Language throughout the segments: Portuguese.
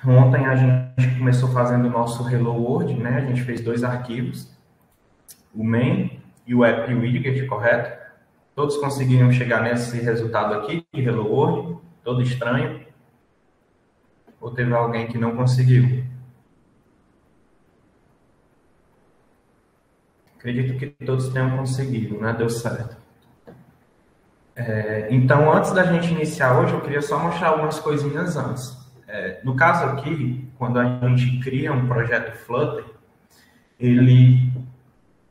Ontem a gente começou fazendo o nosso Hello World, né? A gente fez 2 arquivos, o main e o app widget, correto? Todos conseguiram chegar nesse resultado aqui de Hello World, todo estranho? Ou teve alguém que não conseguiu? Acredito que todos tenham conseguido, né? Deu certo. Então, antes da gente iniciar hoje, eu queria só mostrar algumas coisinhas antes. No caso aqui, quando a gente cria um projeto Flutter, ele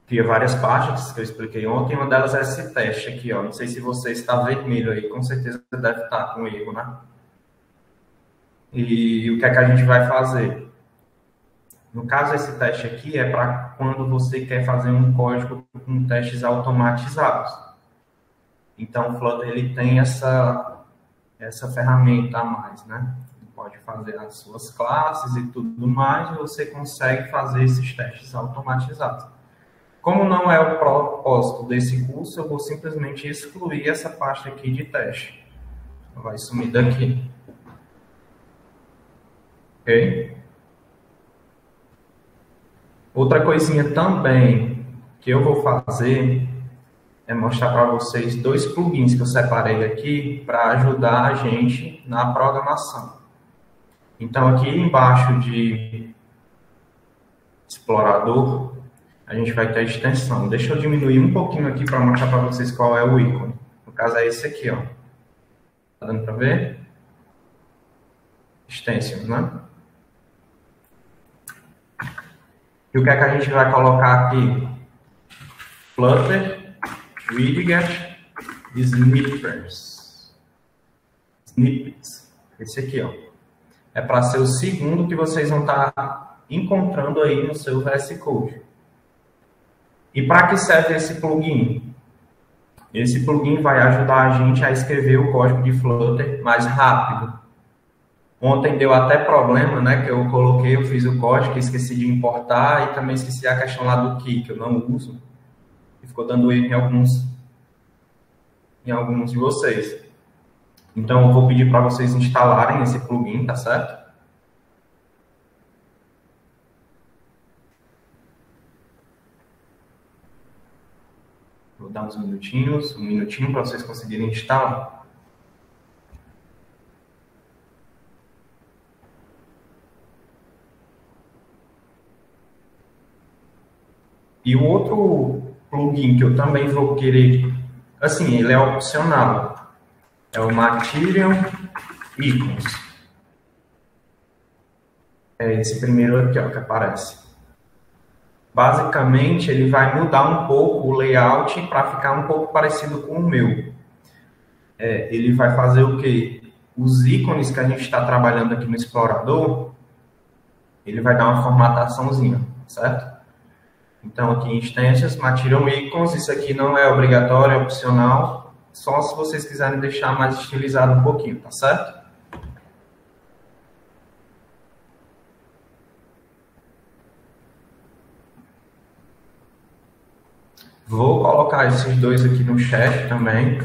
cria várias páginas que eu expliquei ontem, uma delas é esse teste aqui, ó. Não sei se você está vermelho aí, com certeza deve estar com erro, né? E o que é que a gente vai fazer? No caso, esse teste aqui é para quando você quer fazer um código com testes automatizados. Então, o Flutter ele tem essa ferramenta a mais, né? Você pode fazer as suas classes e tudo mais, e você consegue fazer esses testes automatizados. Como não é o propósito desse curso, eu vou simplesmente excluir essa parte aqui de teste. Vai sumir daqui. Ok? Outra coisinha também que eu vou fazer é mostrar para vocês 2 plugins que eu separei aqui para ajudar a gente na programação. Então, aqui embaixo de explorador, a gente vai ter a extensão. Deixa eu diminuir um pouquinho aqui para mostrar para vocês qual é o ícone. No caso, é esse aqui, ó. Tá dando para ver? Extensions, né? E o que é que a gente vai colocar aqui? Flutter widget snippets. Esse aqui, ó. É para ser o segundo que vocês vão estar encontrando aí no seu VS Code. E para que serve esse plugin? Esse plugin vai ajudar a gente a escrever o código de Flutter mais rápido. Ontem deu até problema, né? Que eu fiz o código, esqueci de importar e também esqueci a questão lá do key, que eu não uso. E ficou dando erro em alguns de vocês. Então, eu vou pedir para vocês instalarem esse plugin, tá certo? Vou dar uns minutinhos, um minutinho para vocês conseguirem instalar. E o outro plugin que eu também vou querer, assim, ele é opcional, é o Material Icons. É esse primeiro aqui, ó, que aparece. Basicamente, ele vai mudar um pouco o layout para ficar um pouco parecido com o meu. Ele vai fazer o quê? Os ícones que a gente está trabalhando aqui no explorador, ele vai dar uma formataçãozinha, certo? Então, aqui em instâncias, Material Icons, isso aqui não é obrigatório, é opcional, só se vocês quiserem deixar mais estilizado um pouquinho, tá certo? Vou colocar esses 2 aqui no chat também,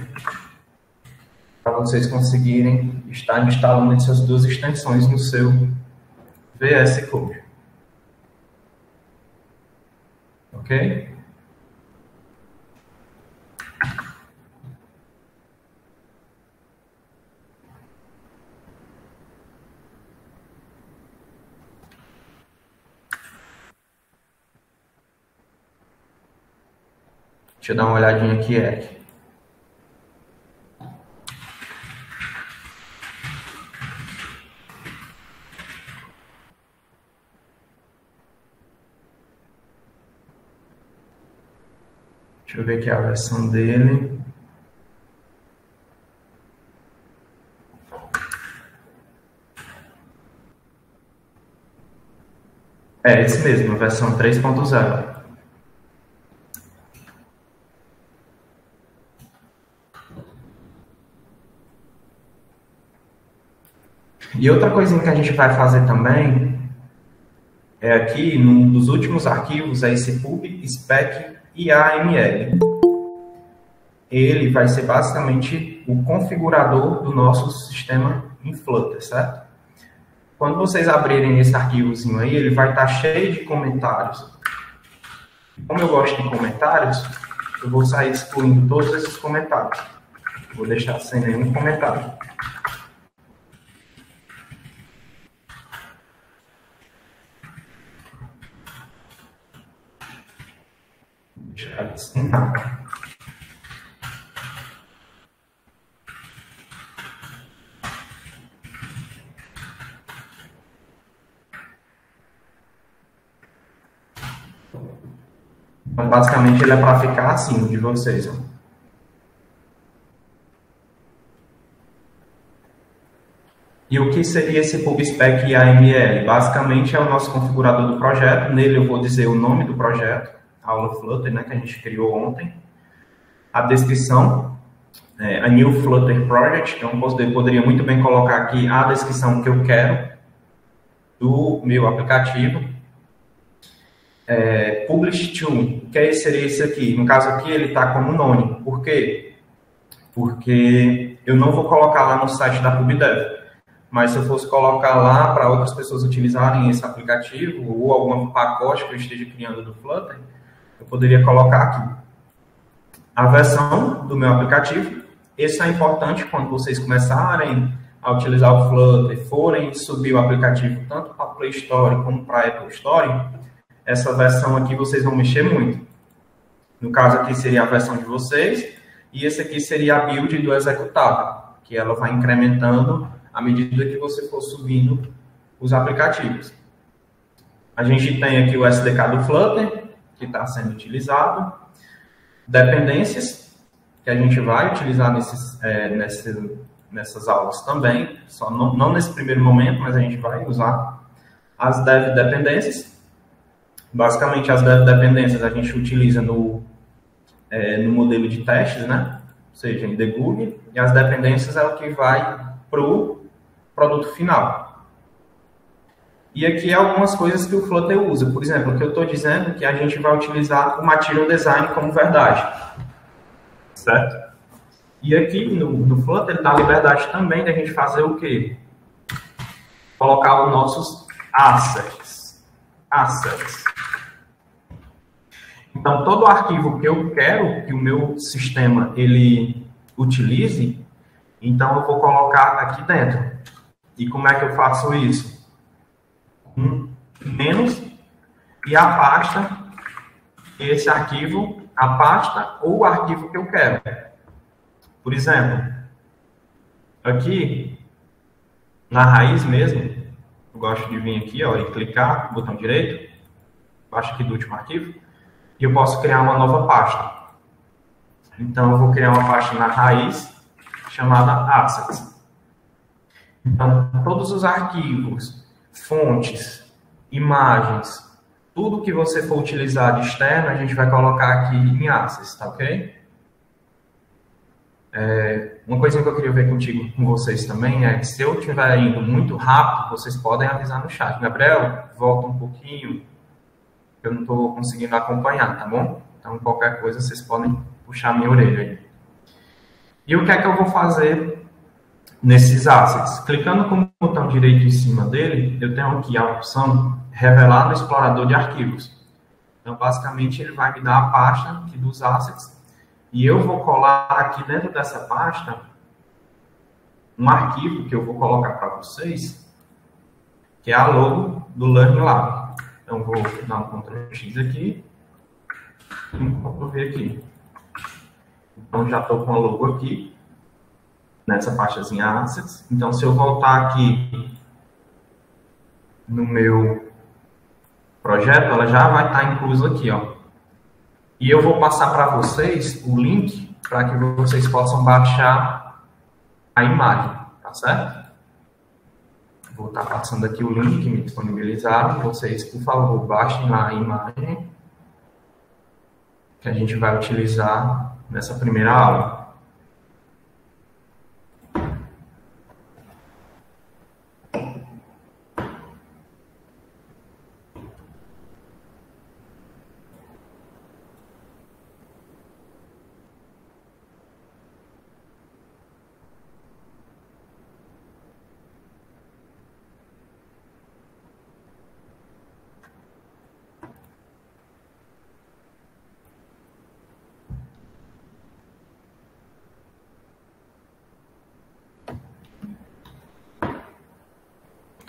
para vocês conseguirem estar instalando essas 2 extensões no seu VS Code. Ok? Deixa eu dar uma olhadinha aqui, Eric. Deixa eu ver aqui a versão dele. É esse mesmo, a versão 3.0. E outra coisinha que a gente vai fazer também é aqui, num dos últimos arquivos, é esse pub spec IAML. Ele vai ser basicamente o configurador do nosso sistema em Flutter, certo? Quando vocês abrirem esse arquivozinho aí, ele vai estar cheio de comentários. Como eu gosto de comentários, eu vou sair excluindo todos esses comentários. Vou deixar sem nenhum comentário. Vou deixar sem nada. Então, basicamente, ele é para ficar assim, de vocês. Ó. E o que seria esse PubSpec AML? Basicamente, é o nosso configurador do projeto. Nele, eu vou dizer o nome do projeto, a aula Flutter, né, que a gente criou ontem. A descrição, a New Flutter Project. Então, eu poderia muito bem colocar aqui a descrição que eu quero do meu aplicativo. Publish to, que seria esse aqui. No caso aqui, ele está como nome. Por quê? Porque eu não vou colocar lá no site da PubDev. Mas se eu fosse colocar lá para outras pessoas utilizarem esse aplicativo ou algum pacote que eu esteja criando do Flutter, eu poderia colocar aqui a versão do meu aplicativo. Isso é importante quando vocês começarem a utilizar o Flutter, forem subir o aplicativo tanto para a Play Store como para a Apple Store. Essa versão aqui vocês vão mexer muito. No caso aqui seria a versão de vocês, e esse aqui seria a build do executável, que ela vai incrementando à medida que você for subindo os aplicativos. A gente tem aqui o SDK do Flutter, que está sendo utilizado, dependências, que a gente vai utilizar nessas aulas também, só não nesse primeiro momento, mas a gente vai usar as dev dependências. Basicamente, as dependências a gente utiliza no modelo de testes, né? Ou seja, em debug, e as dependências é o que vai para o produto final. E aqui algumas coisas que o Flutter usa. Por exemplo, o que eu estou dizendo é que a gente vai utilizar o Material Design como verdade. Certo? E aqui no Flutter ele dá liberdade também de a gente fazer o quê? Colocar os nossos assets. Então, todo arquivo que eu quero que o meu sistema ele utilize, então eu vou colocar aqui dentro. E como é que eu faço isso? Menos e a pasta, esse arquivo, a pasta ou o arquivo que eu quero. Por exemplo, aqui, na raiz mesmo, eu gosto de vir aqui ó, e clicar, botão direito, abaixo aqui do último arquivo, e eu posso criar uma nova pasta. Então, eu vou criar uma pasta na raiz, chamada Assets. Então, todos os arquivos, fontes, imagens, tudo que você for utilizar de externo, a gente vai colocar aqui em Assets, tá ok? Uma coisa que eu queria ver com vocês também é que se eu estiver indo muito rápido, vocês podem avisar no chat. Gabriel, volta um pouquinho, eu não estou conseguindo acompanhar, tá bom? Então, qualquer coisa, vocês podem puxar minha orelha aí. E o que é que eu vou fazer nesses assets? Clicando com o botão direito em cima dele, eu tenho aqui a opção revelar no explorador de arquivos. Então, basicamente, ele vai me dar a pasta aqui dos assets e eu vou colar aqui dentro dessa pasta um arquivo que eu vou colocar para vocês, que é a logo do Learning Lab. Então, vou dar um Ctrl X aqui e um Ctrl V aqui. Então, já estou com a logo aqui, nessa pastazinha Assets. Então, se eu voltar aqui no meu projeto, ela já vai estar inclusa aqui, ó. E eu vou passar para vocês o link para que vocês possam baixar a imagem, tá certo? Vou estar passando aqui o link que me disponibilizaram. Vocês, por favor, baixem lá a imagem que a gente vai utilizar nessa primeira aula.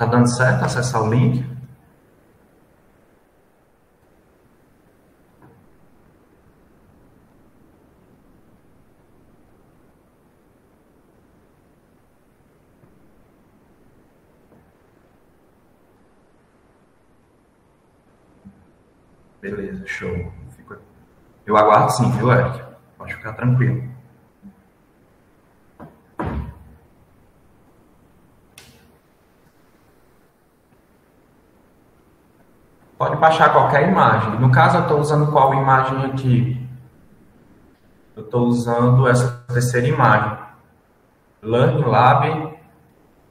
Tá dando certo acessar o link? Beleza, show. Eu aguardo sim, viu, Eric? Pode ficar tranquilo. Pode baixar qualquer imagem. No caso, eu estou usando qual imagem aqui? Eu estou usando essa terceira imagem. Learning Lab,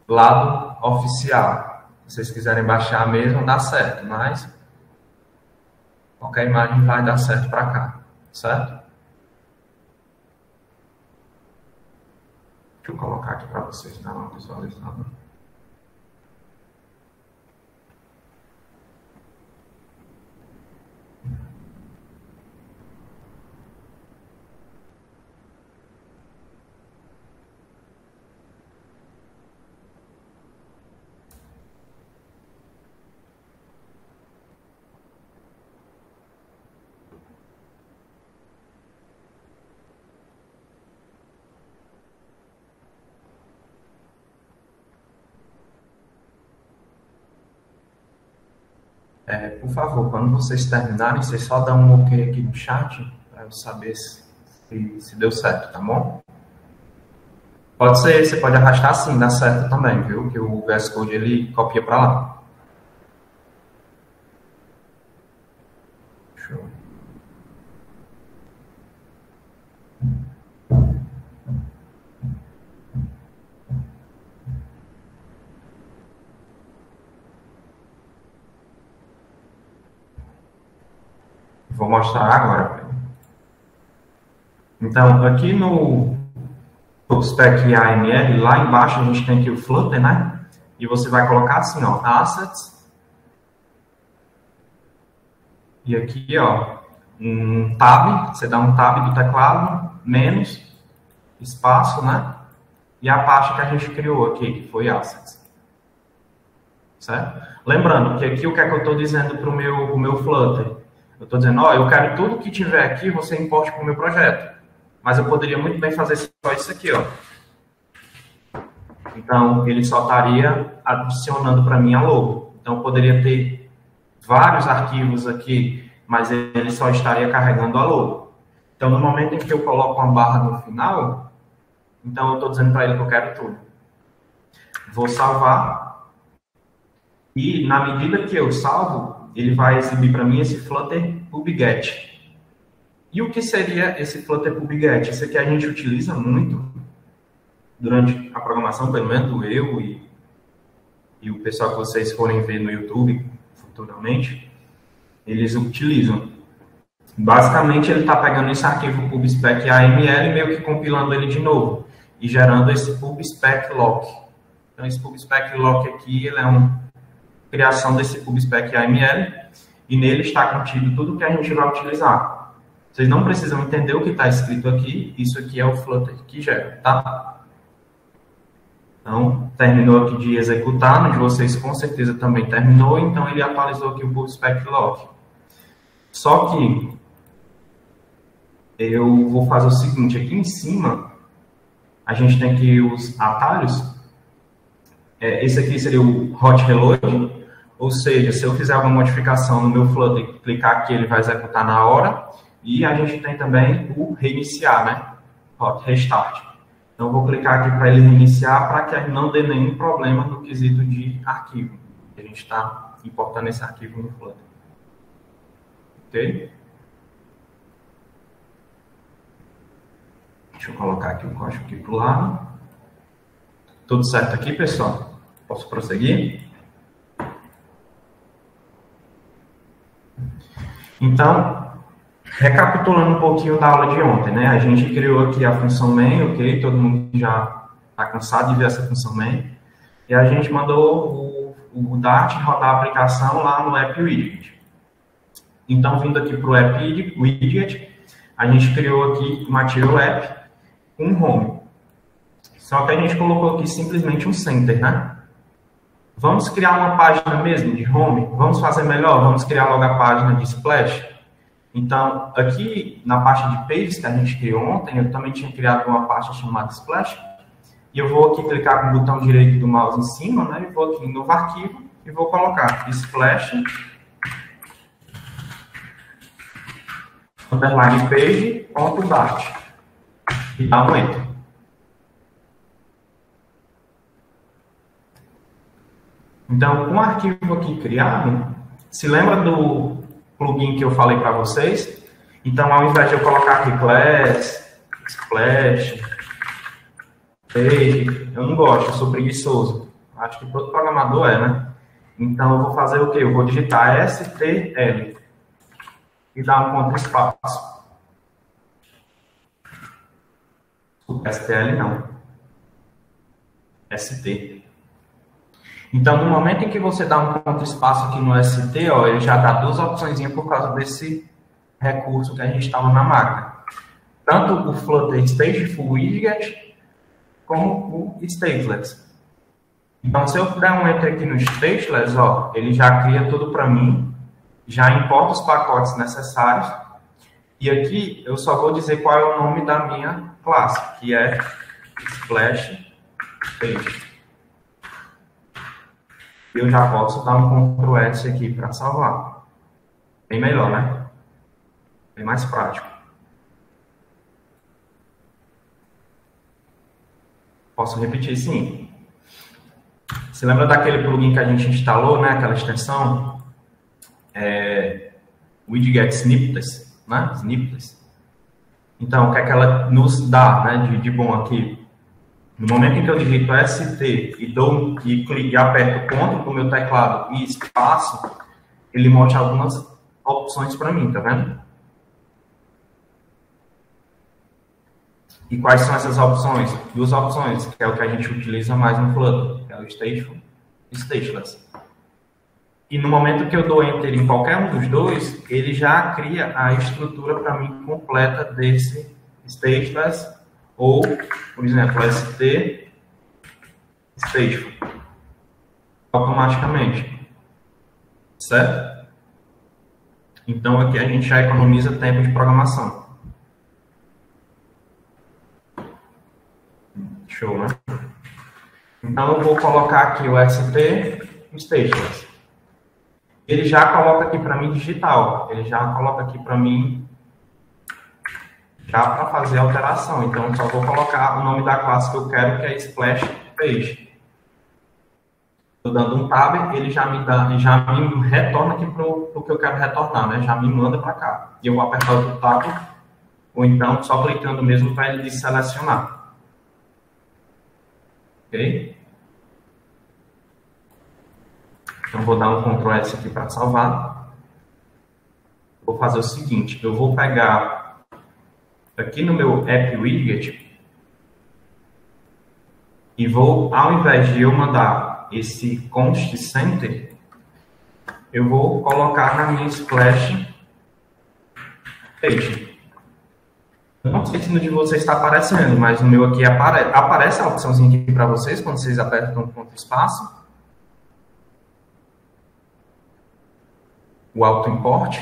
lado oficial. Se vocês quiserem baixar mesmo, dá certo, mas qualquer imagem vai dar certo para cá, certo? Deixa eu colocar aqui para vocês dar uma visualizada. Por favor, quando vocês terminarem, vocês só dão um ok aqui no chat, para eu saber se deu certo, tá bom? Pode ser, você pode arrastar sim, dá certo também, viu? Que o VS Code ele copia para lá. Show. Vou mostrar agora. Então, aqui no Stack AML, lá embaixo a gente tem aqui o Flutter, né? E você vai colocar assim, ó, Assets. E aqui, ó, um tab, você dá um tab do teclado, menos, espaço, né? E a parte que a gente criou aqui, que foi Assets. Certo? Lembrando que aqui o que é que eu estou dizendo para o meu Flutter? Eu estou dizendo, ó, eu quero tudo que tiver aqui, você importe para o meu projeto. Mas eu poderia muito bem fazer só isso aqui, ó. Então, ele só estaria adicionando para mim a logo. Então, eu poderia ter vários arquivos aqui, mas ele só estaria carregando a logo. Então, no momento em que eu coloco uma barra no final, então eu estou dizendo para ele que eu quero tudo. Vou salvar. E, na medida que eu salvo, ele vai exibir para mim esse Flutter PubGet. E o que seria esse Flutter PubGet? Isso aqui a gente utiliza muito durante a programação, pelo menos eu e o pessoal que vocês forem ver no YouTube futuramente, eles utilizam. Basicamente, ele está pegando esse arquivo PubSpec AML e meio que compilando ele de novo e gerando esse PubSpec lock. Então, esse PubSpec lock aqui, ele é uma criação desse PubSpec AML e nele está contido tudo que a gente vai utilizar. Vocês não precisam entender o que está escrito aqui, isso aqui é o Flutter que gera, tá? Então, terminou aqui de executar, no de vocês com certeza também terminou, então ele atualizou aqui o PubSpec lock. Só que eu vou fazer o seguinte, aqui em cima, a gente tem aqui os atalhos. Esse aqui seria o hot reload, ou seja, se eu fizer alguma modificação no meu Flutter e clicar aqui, ele vai executar na hora. E a gente tem também o reiniciar, né? Hot restart. Então, eu vou clicar aqui para ele reiniciar para que não dê nenhum problema no quesito de arquivo. A gente está importando esse arquivo no Flutter. Ok? Deixa eu colocar aqui o código aqui para o lado. Tudo certo aqui, pessoal? Posso prosseguir? Então, recapitulando um pouquinho da aula de ontem, né? A gente criou aqui a função main, ok? Todo mundo já está cansado de ver essa função main. E a gente mandou o Dart rodar a aplicação lá no App Widget. Então, vindo aqui para o App Widget, a gente criou aqui o Material App com Home. Só que a gente colocou aqui simplesmente um Center, né? Vamos criar uma página mesmo de home? Vamos fazer melhor? Vamos criar logo a página de splash? Então, aqui na parte de pages que a gente criou ontem, eu também tinha criado uma parte chamada splash. E eu vou aqui clicar com o botão direito do mouse em cima, né? E vou aqui em novo arquivo e vou colocar splash underline page.dart e dar um enter. Então, com o arquivo aqui criado, se lembra do plugin que eu falei para vocês? Então, ao invés de eu colocar aqui class, splash, page, eu não gosto, eu sou preguiçoso. Acho que todo programador é, né? Então, eu vou fazer o quê? Eu vou digitar STL e dar um contra espaço. STL não. ST. Então, no momento em que você dá um contra espaço aqui no ST, ó, ele já dá duas opções por causa desse recurso que a gente estava na máquina. Tanto o Flutter Stateful Widget, como o Stateless. Então, se eu der um enter aqui no Stateless, ó, ele já cria tudo para mim, já importa os pacotes necessários, e aqui eu só vou dizer qual é o nome da minha classe, que é Splash Page. Eu já posso dar um Ctrl S aqui para salvar. Bem melhor, né? Bem mais prático. Posso repetir, sim. Você lembra daquele plugin que a gente instalou, né? Aquela extensão? Widget Snippets, né? Snippets. Então, o que é que ela nos dá, né? De bom aqui? No momento em que eu digito ST e clico e aperto Ctrl do meu teclado e espaço, ele mostra algumas opções para mim, tá vendo? E quais são essas opções? Duas opções, que é o que a gente utiliza mais no Flutter, que é o Stateful e Stateless. E no momento que eu dou Enter em qualquer um dos dois, ele já cria a estrutura para mim completa desse Stateless ou, por exemplo, ST Stateful automaticamente. Certo? Então aqui a gente já economiza tempo de programação. Show, né? Então eu vou colocar aqui o ST Stateless. Ele já coloca aqui para mim digital. Ele já coloca aqui para mim já para fazer a alteração. Então, eu só vou colocar o nome da classe que eu quero, que é Splash Page. Estou dando um tab, ele já me retorna aqui para o que eu quero retornar, né? Já me manda para cá. E eu vou apertar outro tab, ou então só clicando mesmo para ele selecionar. Ok? Então, vou dar um Ctrl S aqui para salvar. Vou fazer o seguinte, eu vou pegar aqui no meu App Widget e vou, ao invés de eu mandar esse const center, eu vou colocar na minha Splash Page. Eu não sei se no de vocês está aparecendo, mas no meu aqui aparece a opçãozinha aqui para vocês quando vocês apertam o ponto espaço. O auto import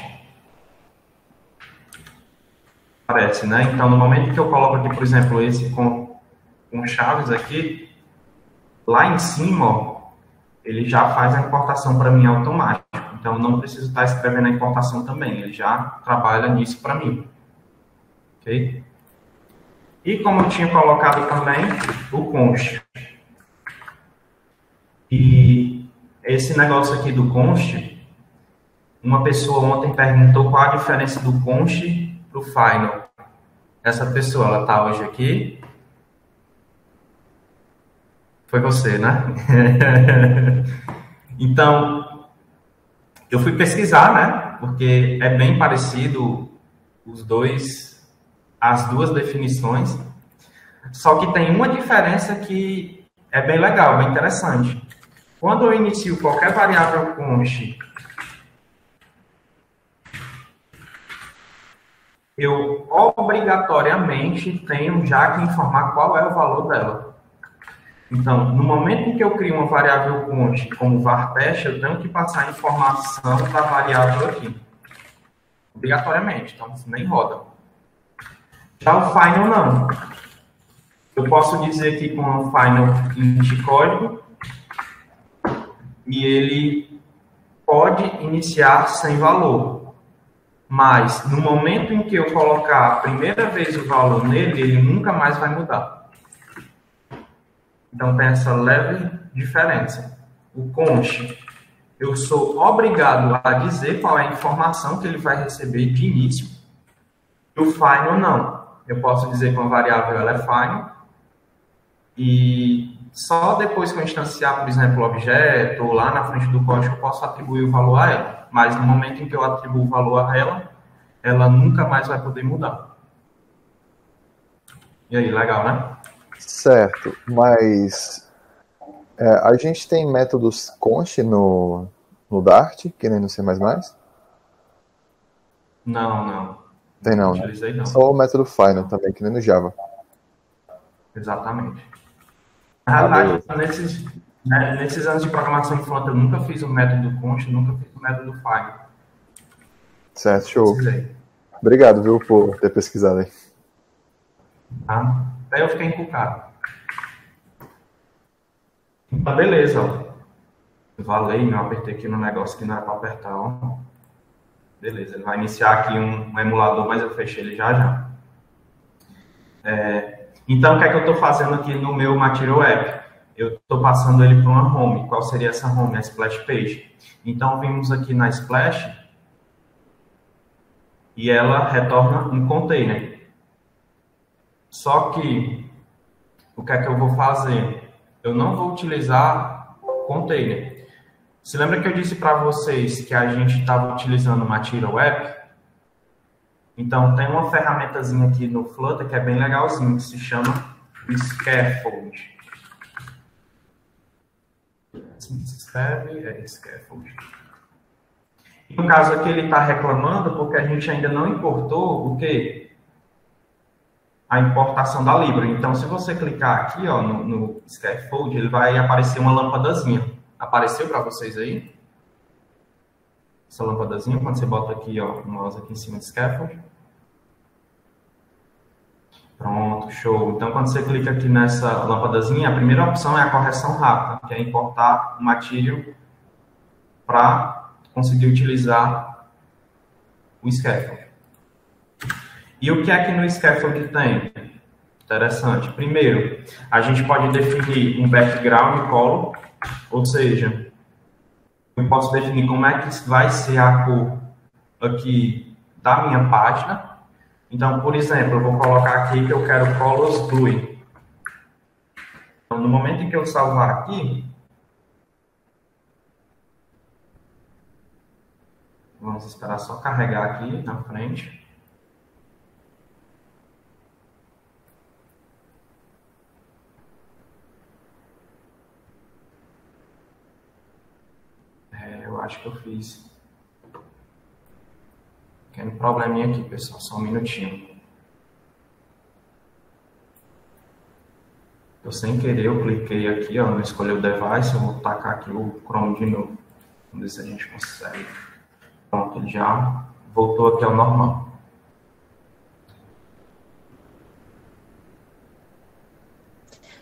aparece, né? Então, no momento que eu coloco aqui, por exemplo, esse com chaves aqui, lá em cima, ó, ele já faz a importação para mim automático. Então, eu não preciso estar escrevendo a importação também. Ele já trabalha nisso para mim. Ok? E como eu tinha colocado também o const. E esse negócio aqui do const, uma pessoa ontem perguntou qual a diferença do const para o final. Essa pessoa, ela está hoje aqui. Foi você, né? Então, eu fui pesquisar, né? Porque é bem parecido as duas definições. Só que tem uma diferença que é bem legal, bem interessante. Quando eu inicio qualquer variável const, eu obrigatoriamente tenho já que informar qual é o valor dela. Então, no momento em que eu crio uma variável const como var_test, eu tenho que passar a informação da variável aqui. Obrigatoriamente, então nem roda. Já o final não. Eu posso dizer aqui com o final int código e ele pode iniciar sem valor. Mas no momento em que eu colocar a primeira vez o valor nele, ele nunca mais vai mudar. Então tem essa leve diferença. O const, eu sou obrigado a dizer qual é a informação que ele vai receber de início. E o final não. Eu posso dizer que uma variável ela é final e só depois que eu instanciar, por exemplo, o objeto ou lá na frente do código eu posso atribuir o valor a ela. Mas no momento em que eu atribuo o valor a ela, ela nunca mais vai poder mudar. E aí, legal, né? Certo, mas a gente tem métodos const no Dart, que nem no C++? Não. Tem não, né? Utilizei não. Só o método final também, que nem no Java. Exatamente. Na verdade, nesses anos de programação em front, eu nunca fiz o método const, nunca fiz o método final. Certo, show. Precisei. Obrigado, viu, por ter pesquisado aí. Tá? Daí eu fiquei encucado. Então, beleza, ó. Valei, não apertei aqui no negócio que não era para apertar, ó. Beleza, ele vai iniciar aqui um emulador, mas eu fechei ele já. Então, o que é que eu estou fazendo aqui no meu Material App? Eu estou passando ele para uma home. Qual seria essa home? A splash page. Então, vimos aqui na splash e ela retorna um container. Só que, o que é que eu vou fazer? Eu não vou utilizar container. Se lembra que eu disse para vocês que a gente estava utilizando o Material App? Então, tem uma ferramentazinha aqui no Flutter que é bem legalzinho, que se chama Scaffold. Assim se escreve, Scaffold. E no caso aqui ele está reclamando porque a gente ainda não importou o quê? A importação da Libra. Então, se você clicar aqui ó, no Scaffold, ele vai aparecer uma lâmpadazinha. Apareceu para vocês aí? Essa lâmpadazinha, quando você bota aqui, ó, o mouse aqui em cima do Scaffold. Pronto, show. Então, quando você clica aqui nessa lâmpadazinha, a primeira opção é a correção rápida, que é importar o material para conseguir utilizar o Scaffold. E o que é que no Scaffold tem? Interessante. Primeiro, a gente pode definir um background color, ou seja, eu posso definir como é que vai ser a cor aqui da minha página. Então, por exemplo, eu vou colocar aqui que eu quero colors blue. Então, no momento em que eu salvar aqui, vamos esperar só carregar aqui na frente. Eu acho que eu fiz. Tem um probleminha aqui, pessoal. Só um minutinho. Eu sem querer, eu cliquei aqui, ó, não escolhi o device. Eu vou tacar aqui o Chrome de novo. Vamos ver se a gente consegue. Pronto, ele já voltou aqui ao normal.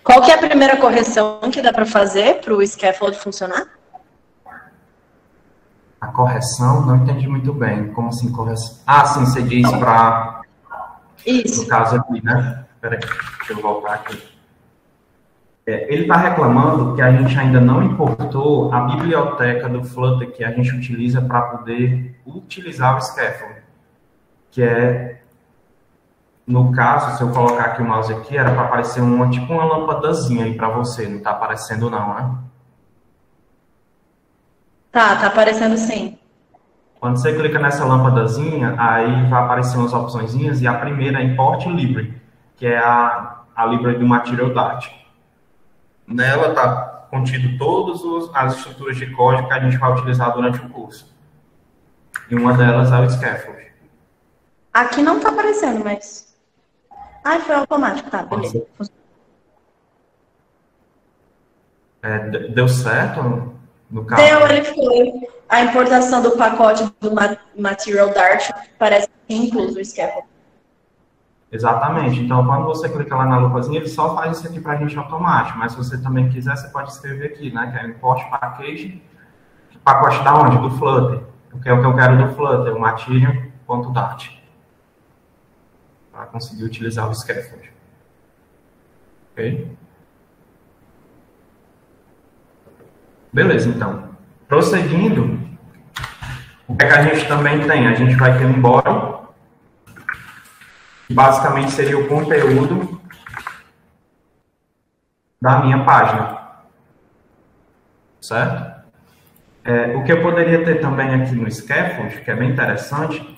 Qual que é a primeira correção que dá para fazer para o Scaffold funcionar? A correção, não entendi muito bem. Como assim correção? Ah, sim, você diz para... Isso. No caso aqui, né? Espera aí, deixa eu voltar aqui. Ele está reclamando que a gente ainda não importou a biblioteca do Flutter que a gente utiliza para poder utilizar o Scaffold. Que é, no caso, se eu colocar aqui o mouse aqui, era para aparecer tipo uma lâmpadazinha aí para você. Não está aparecendo não, né? Tá aparecendo sim. Quando você clica nessa lâmpadazinha, aí vai aparecer umas opçõezinhas e a primeira é Import Library, que é a library do Material Dart. Nela está contido todas as estruturas de código que a gente vai utilizar durante o curso. E uma delas é o Scaffold. Aqui não está aparecendo, mas... foi automático, tá, beleza. Deu certo no caso? Deu, ele foi. A importação do pacote do Material Dart parece que inclui o scaffold. Exatamente. Então, quando você clica lá na lupazinha, ele só faz isso aqui para a gente automático. Mas se você também quiser, você pode escrever aqui, né? Que é import package. Pacote da onde? Do Flutter. Porque é o que eu quero do Flutter, o material.dart. Para conseguir utilizar o scaffold. Ok? Beleza, então. Prosseguindo, o que é que a gente também tem? A gente vai ter um body, que basicamente seria o conteúdo da minha página. Certo? O que eu poderia ter também aqui no scaffold, que é bem interessante,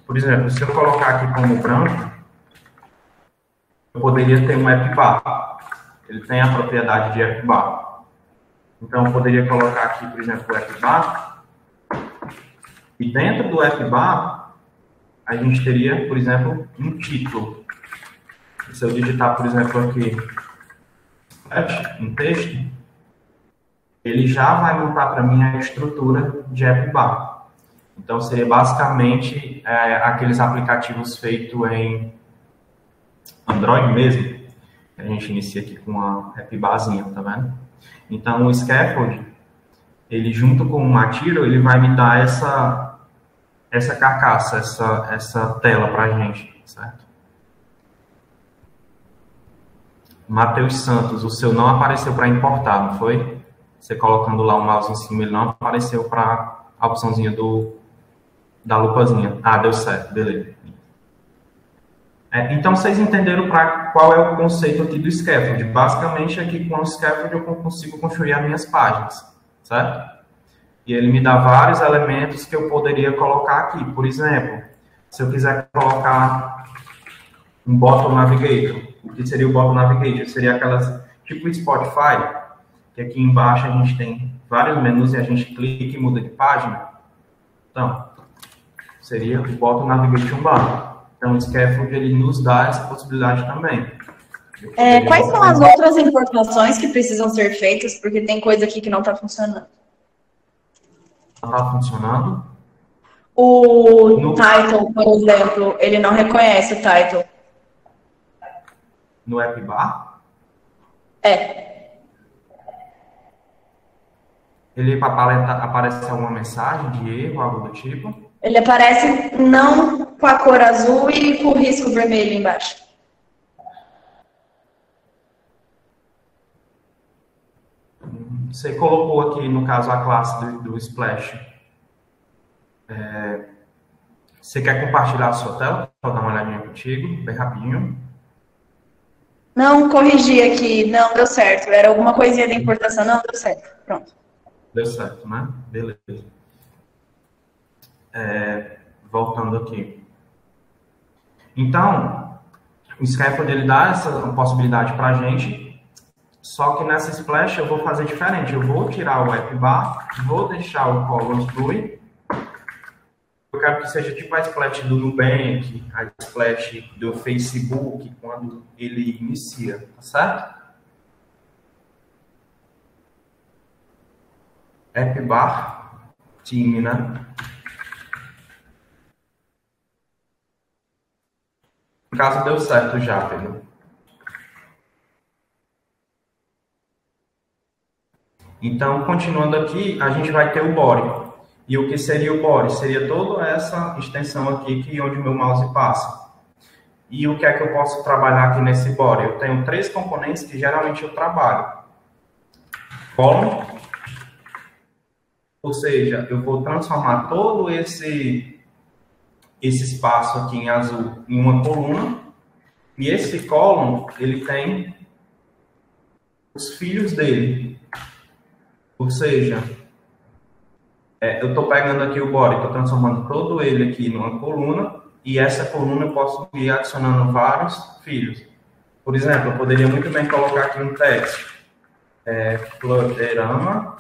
por exemplo, se eu colocar aqui como branco, eu poderia ter um appbar. Ele tem a propriedade de appbar. Então, eu poderia colocar aqui, por exemplo, o appbar. E dentro do appbar, a gente teria, por exemplo, um título. Se eu digitar, por exemplo, aqui, um texto, ele já vai montar para mim a estrutura de appbar. Então, seria basicamente aqueles aplicativos feitos em Android mesmo. A gente inicia aqui com uma appbarzinha, tá vendo? Então, o scaffold, ele junto com o material, ele vai me dar essa carcaça, essa tela para a gente, certo? Matheus Santos, o seu não apareceu para importar, não foi? Você colocando lá o mouse em cima, ele não apareceu para a opçãozinha da lupazinha. Ah, deu certo, beleza. Então, vocês entenderam qual é o conceito aqui do scaffold. Basicamente, aqui com o scaffold eu consigo construir as minhas páginas, certo? E ele me dá vários elementos que eu poderia colocar aqui. Por exemplo, se eu quiser colocar um bottom navigator, o que seria o bottom navigator? Seria aquelas, tipo o Spotify, que aqui embaixo a gente tem vários menus e a gente clica e muda de página. Então, seria o bottom navigation bar. Então, o scaffold, ele nos dá essa possibilidade também. Quais são as outras importações que precisam ser feitas? Porque tem coisa aqui que não está funcionando. Não está funcionando? O title, por exemplo, ele não reconhece o title. No appbar? Ele aparece alguma mensagem de erro, algo do tipo? Ele aparece não com a cor azul e com o risco vermelho embaixo. Você colocou aqui, no caso, a classe do Splash. Você quer compartilhar a sua tela? Vou dar uma olhadinha contigo, bem rapidinho. Não, corrigi aqui. Não, deu certo. Era alguma coisinha de importação. Não, deu certo. Pronto. Deu certo, né? Beleza. Voltando aqui. Então, o scaffold, ele dá essa possibilidade para a gente, só que nessa splash eu vou fazer diferente. Eu vou tirar o appbar, vou deixar o columns blue. Eu quero que seja tipo a splash do Nubank, a splash do Facebook, quando ele inicia, tá certo? Appbar, time, né? No caso, deu certo já, Pedro. Então, continuando aqui, a gente vai ter o body. E o que seria o body? Seria toda essa extensão aqui onde o meu mouse passa. E o que é que eu posso trabalhar aqui nesse body? Eu tenho 3 componentes que geralmente eu trabalho. Column, ou seja, eu vou transformar todo esse espaço aqui em azul em uma coluna. E esse column, ele tem os filhos dele. Ou seja, eu estou pegando aqui o body, estou transformando todo ele aqui numa coluna, e essa coluna eu posso ir adicionando vários filhos. Por exemplo, eu poderia muito bem colocar aqui um text. Flutterama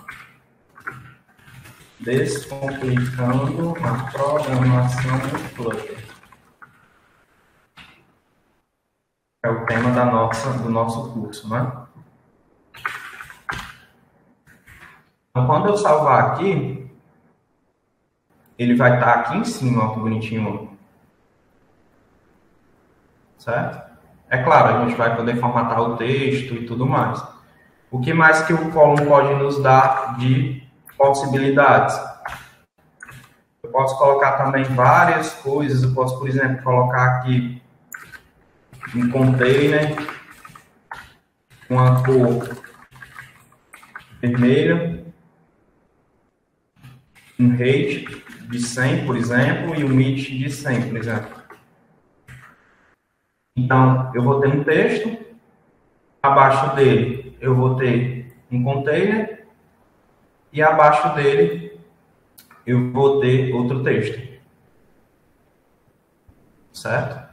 descomplicando a programação do Flutter. É o tema do nosso curso, né? quando eu salvar aqui, ele vai estar aqui em cima, ó, que bonitinho. Certo? É claro, a gente vai poder formatar o texto e tudo mais. O que mais que o Column pode nos dar de possibilidades? Eu posso colocar também várias coisas. Eu posso, por exemplo, colocar aqui um container com a cor vermelha, um height de 100, por exemplo, e um width de 100, por exemplo. Então, eu vou ter um texto, abaixo dele eu vou ter um container, e abaixo dele eu vou ter outro texto. Certo?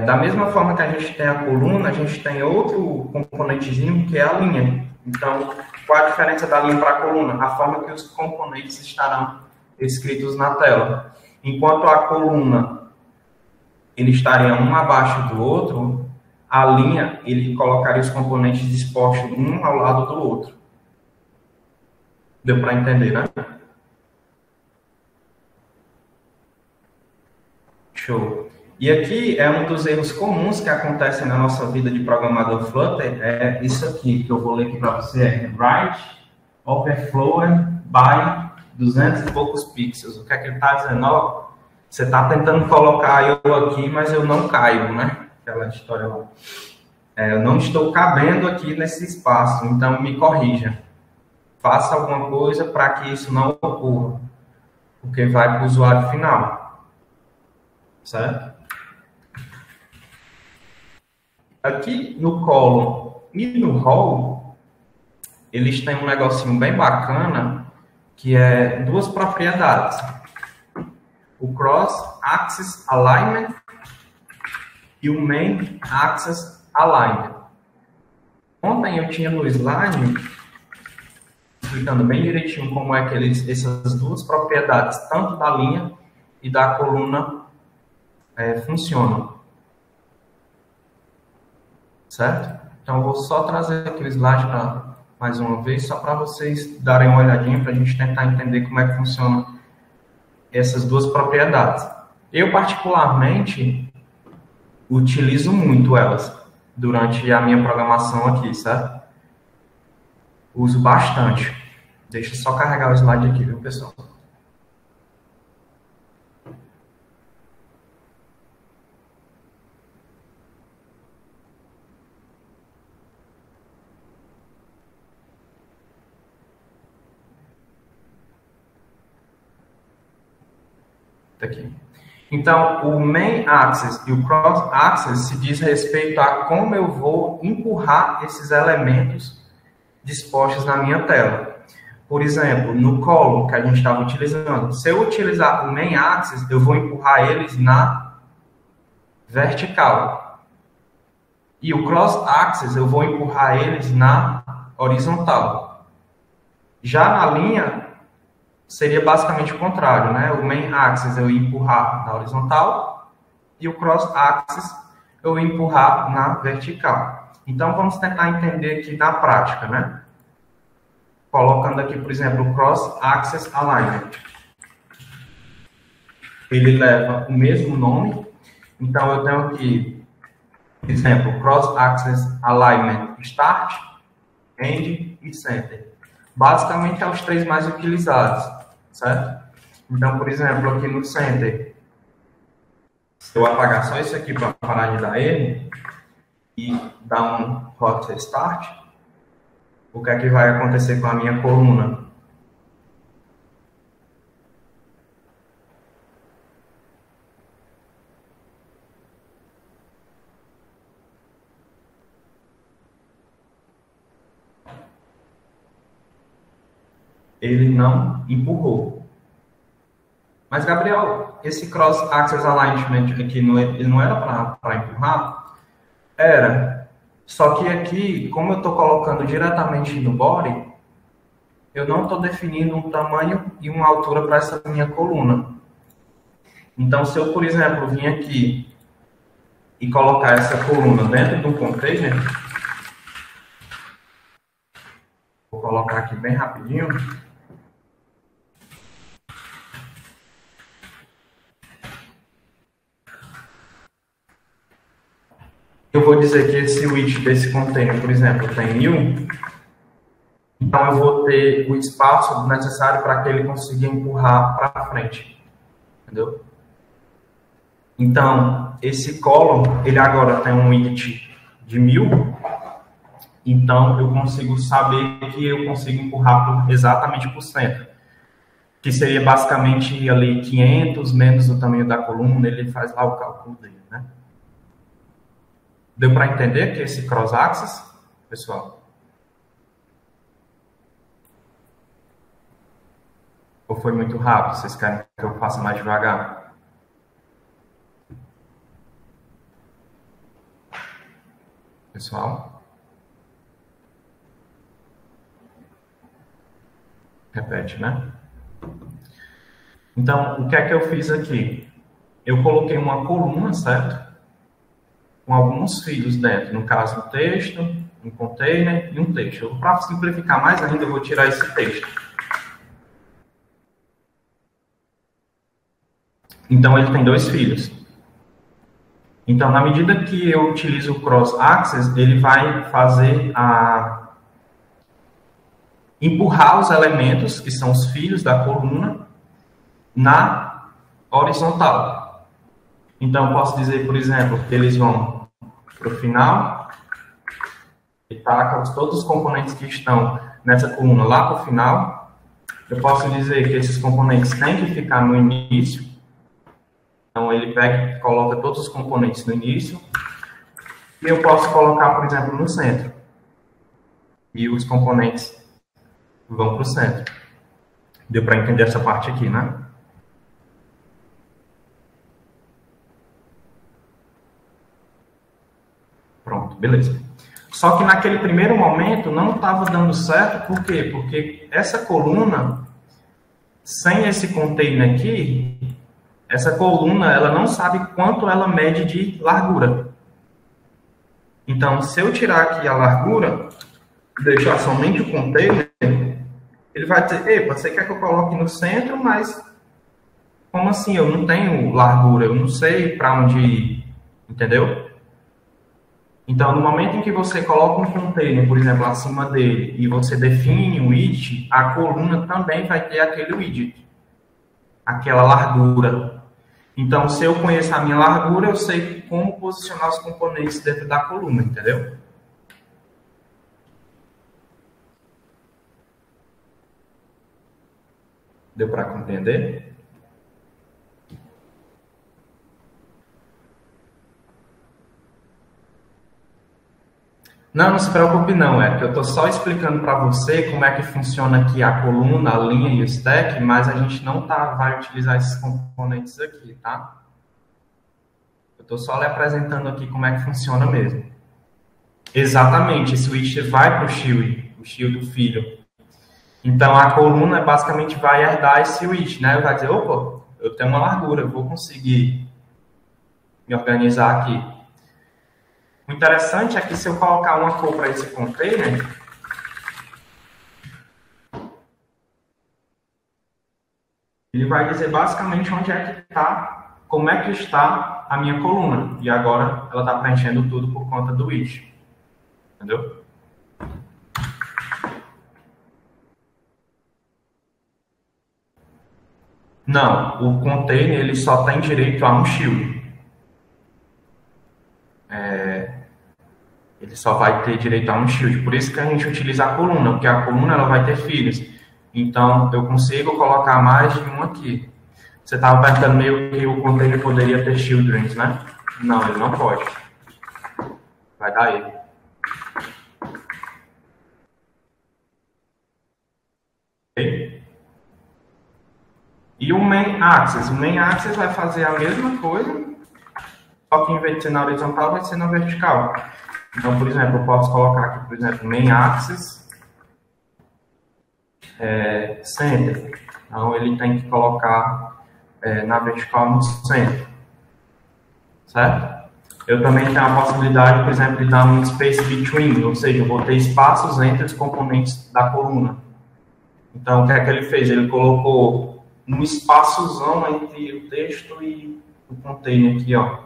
Da mesma forma que a gente tem a coluna, a gente tem outro componentezinho que é a linha. Então, qual a diferença da linha para a coluna? A forma que os componentes estarão escritos na tela. Enquanto a coluna ele estaria um abaixo do outro, a linha ele colocaria os componentes dispostos um ao lado do outro. Deu para entender, né? Show. E aqui é um dos erros comuns que acontecem na nossa vida de programador Flutter, é isso aqui, que eu vou ler aqui para você, é Write Overflowed by 200 e poucos pixels. O que é que ele está dizendo? Ó, você está tentando colocar eu aqui, mas eu não caibo, né? Aquela história lá. Eu não estou cabendo aqui nesse espaço, então me corrija. Faça alguma coisa para que isso não ocorra, porque vai para o usuário final. Certo? Aqui no column e no row, eles têm um negocinho bem bacana, que é duas propriedades. O Cross-Axis Alignment e o Main Axis Alignment. Ontem eu tinha no slide, explicando bem direitinho como é que essas duas propriedades, tanto da linha e da coluna, funcionam. Certo? Então, eu vou só trazer aqui o slide mais uma vez, só para vocês darem uma olhadinha, para a gente tentar entender como é que funciona essas duas propriedades. Eu, particularmente, utilizo muito elas durante a minha programação aqui, certo? Uso bastante. Deixa eu só carregar o slide aqui, viu, pessoal? Aqui. Então, o main axis e o cross axis se diz respeito a como eu vou empurrar esses elementos dispostos na minha tela. Por exemplo, no column que a gente estava utilizando, se eu utilizar o main axis, eu vou empurrar eles na vertical. E o cross axis, eu vou empurrar eles na horizontal. Já na linha, seria basicamente o contrário, né? O main axis eu ia empurrar na horizontal e o cross axis eu ia empurrar na vertical. Então, vamos tentar entender aqui na prática, né? Colocando aqui, por exemplo, o cross axis alignment. Ele leva o mesmo nome. Então, eu tenho aqui, por exemplo, cross axis alignment start, end e center. Basicamente, é os três mais utilizados. Certo? Então, por exemplo, aqui no center, se eu apagar só isso aqui para parar de dar erro e dar um hot start, o que é que vai acontecer com a minha coluna? Ele não empurrou. Mas, Gabriel, esse cross-axis alignment aqui, ele não era para empurrar? Era. Só que aqui, como eu estou colocando diretamente no body, eu não estou definindo um tamanho e uma altura para essa minha coluna. Então, se eu, por exemplo, vir aqui e colocar essa coluna dentro de um container, Vou colocar aqui bem rapidinho. Eu vou dizer que esse width desse container, por exemplo, tem 1000. Então, eu vou ter o espaço necessário para que ele consiga empurrar para frente. Entendeu? Então, esse column, ele agora tem um width de 1000. Então, eu consigo saber que eu consigo empurrar exatamente por centro. Que seria basicamente ali 500 menos o tamanho da coluna. Ele faz lá o cálculo dele, né? Deu para entender que esse cross-axis, pessoal? Ou foi muito rápido? Vocês querem que eu faça mais devagar? Pessoal? Repete, né? Então, o que é que eu fiz aqui? Eu coloquei uma coluna, certo? Com alguns fios dentro, no caso um texto, um container e um texto. Para simplificar mais ainda, eu vou tirar esse texto. Então, ele tem 2 fios. Então, na medida que eu utilizo o cross-axis, ele vai fazer empurrar os elementos, que são os fios da coluna, na horizontal. Então, eu posso dizer, por exemplo, que eles vão para o final e tacam todos os componentes que estão nessa coluna lá para o final. Eu posso dizer que esses componentes têm que ficar no início. Então, ele pega e coloca todos os componentes no início. E eu posso colocar, por exemplo, no centro. E os componentes vão para o centro. Deu para entender essa parte aqui, né? Pronto, beleza. Só que naquele primeiro momento não estava dando certo, por quê? Porque essa coluna, sem esse container aqui, essa coluna, ela não sabe quanto ela mede de largura. Então, se eu tirar aqui a largura, deixar somente o container, ele vai dizer, epa, você quer que eu coloque no centro, mas como assim? Eu não tenho largura, eu não sei para onde ir, entendeu? Então, no momento em que você coloca um container, por exemplo, acima dele, e você define o widget, a coluna também vai ter aquele widget, aquela largura. Então, se eu conheço a minha largura, eu sei como posicionar os componentes dentro da coluna, entendeu? Deu para compreender? Não, não se preocupe não, é que eu estou só explicando para você como é que funciona aqui a coluna, a linha e o stack, mas a gente não vai utilizar esses componentes aqui, tá? Eu estou só lhe apresentando aqui como é que funciona mesmo. Exatamente, esse switch vai para o shield do filho. Então, a coluna basicamente vai herdar esse switch, né? Vai dizer, opa, eu tenho uma largura, eu vou conseguir me organizar aqui. O interessante é que se eu colocar uma cor para esse container, ele vai dizer basicamente onde é que está, como é que está a minha coluna. E agora ela está preenchendo tudo por conta do widget. Entendeu? Não, o container ele só tem direito a um shield. Ele só vai ter direito a um shield. Por isso que a gente utiliza a coluna, porque a coluna ela vai ter filhos. Então, eu consigo colocar mais de um aqui. Você estava perguntando meio que o container poderia ter children, né? Não, ele não pode. Vai dar ele. Okay? E o main axis? O main axis vai fazer a mesma coisa, só que em vez de ser na horizontal, vai ser na vertical. Então, por exemplo, eu posso colocar aqui, por exemplo, main axis center. Então, ele tem que colocar na vertical no centro. Certo? Eu também tenho a possibilidade, por exemplo, de dar um space between, ou seja, eu vou ter espaços entre os componentes da coluna. Então, o que é que ele fez? Ele colocou um espaçozão entre o texto e o container aqui, ó.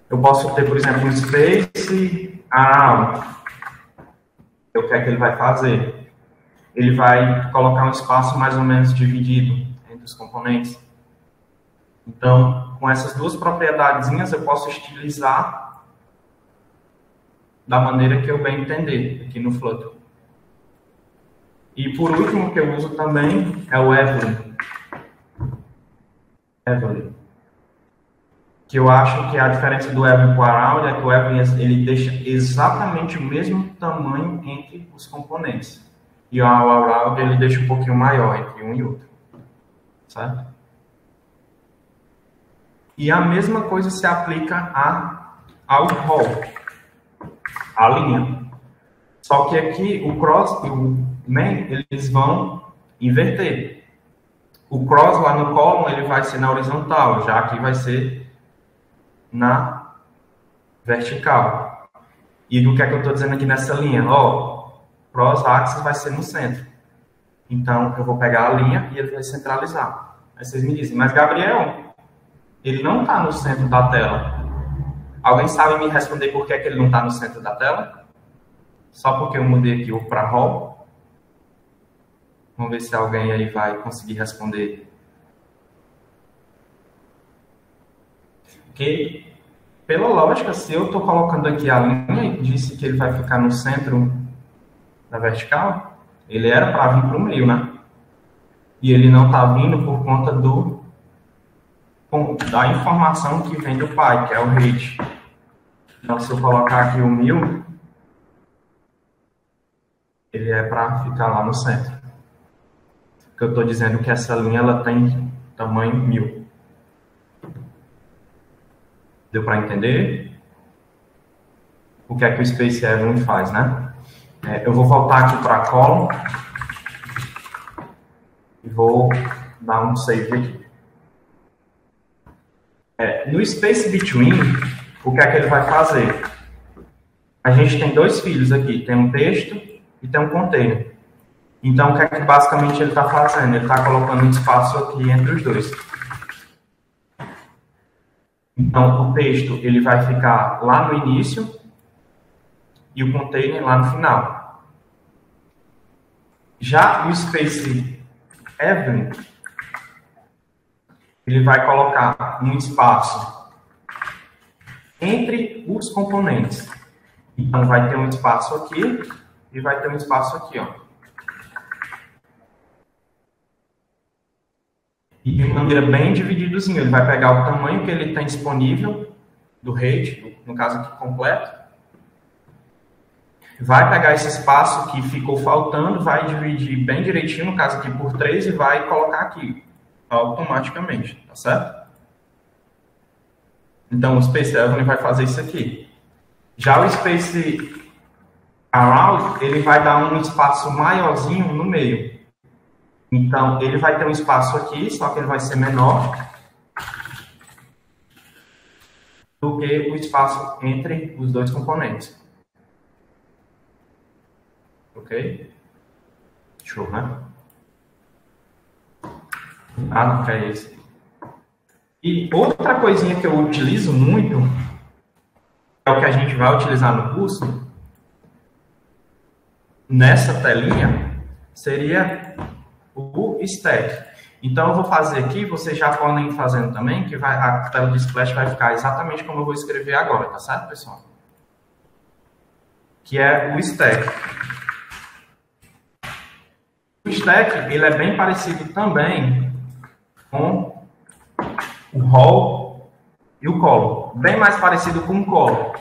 Eu posso ter, por exemplo, um space around. O que é que ele vai fazer? Ele vai colocar um espaço mais ou menos dividido entre os componentes. Então, com essas duas propriedadezinhas, eu posso estilizar da maneira que eu bem entender aqui no Flutter. E por último, que eu uso também é o Evelyn. Que eu acho que a diferença do Evelyn para o Around é que o Evelyn ele deixa exatamente o mesmo tamanho entre os componentes. E o Around ele deixa um pouquinho maior entre um e outro. Certo? E a mesma coisa se aplica ao roll, a linha. Só que aqui o cross e o main, eles vão inverter. O cross lá no column, ele vai ser na horizontal, já aqui vai ser na vertical. E do que é que eu estou dizendo aqui nessa linha? Ó, cross axis vai ser no centro. Então, eu vou pegar a linha e ele vai centralizar. Aí vocês me dizem, mas Gabriel, ele não está no centro da tela. Alguém sabe me responder por que é que ele não está no centro da tela? Só porque eu mudei aqui o para roll. Vamos ver se alguém aí vai conseguir responder. Porque, pela lógica, se eu estou colocando aqui a linha e disse que ele vai ficar no centro da vertical, ele era para vir para o meio, né? E ele não está vindo por conta da informação que vem do pai, que é o height. Então, se eu colocar aqui o 1000, ele é para ficar lá no centro. Porque eu estou dizendo que essa linha ela tem tamanho 1000. Deu para entender? O que é que o Space Evelyn faz, né? Eu vou voltar aqui para a column e vou dar um save aqui. No Space Between, o que é que ele vai fazer? A gente tem dois filhos aqui, tem um texto e tem um container. Então, o que é que basicamente ele está fazendo? Ele está colocando um espaço aqui entre os dois. Então, o texto ele vai ficar lá no início e o container lá no final. Já o Space Evelyn, ele vai colocar um espaço entre os componentes. Então, vai ter um espaço aqui e vai ter um espaço aqui, ó. E de maneira bem divididozinho. Ele vai pegar o tamanho que ele tem disponível do height, no caso aqui completo. Vai pegar esse espaço que ficou faltando, vai dividir bem direitinho, no caso aqui por 3, e vai colocar aqui, automaticamente, tá certo? Então, o Space Evelyn vai fazer isso aqui. Já o Space Around, ele vai dar um espaço maiorzinho no meio. Então, ele vai ter um espaço aqui, só que ele vai ser menor do que o espaço entre os dois componentes. Ok? Show, né? Ah, não, que é esse. E outra coisinha que eu utilizo muito, é o que a gente vai utilizar no curso, nessa telinha, seria o stack. Então, eu vou fazer aqui, vocês já podem ir fazendo também, que a tela do splash vai ficar exatamente como eu vou escrever agora, tá certo, pessoal? Que é o stack. O stack, ele é bem parecido também com o roll e o column. Bem mais parecido com o column.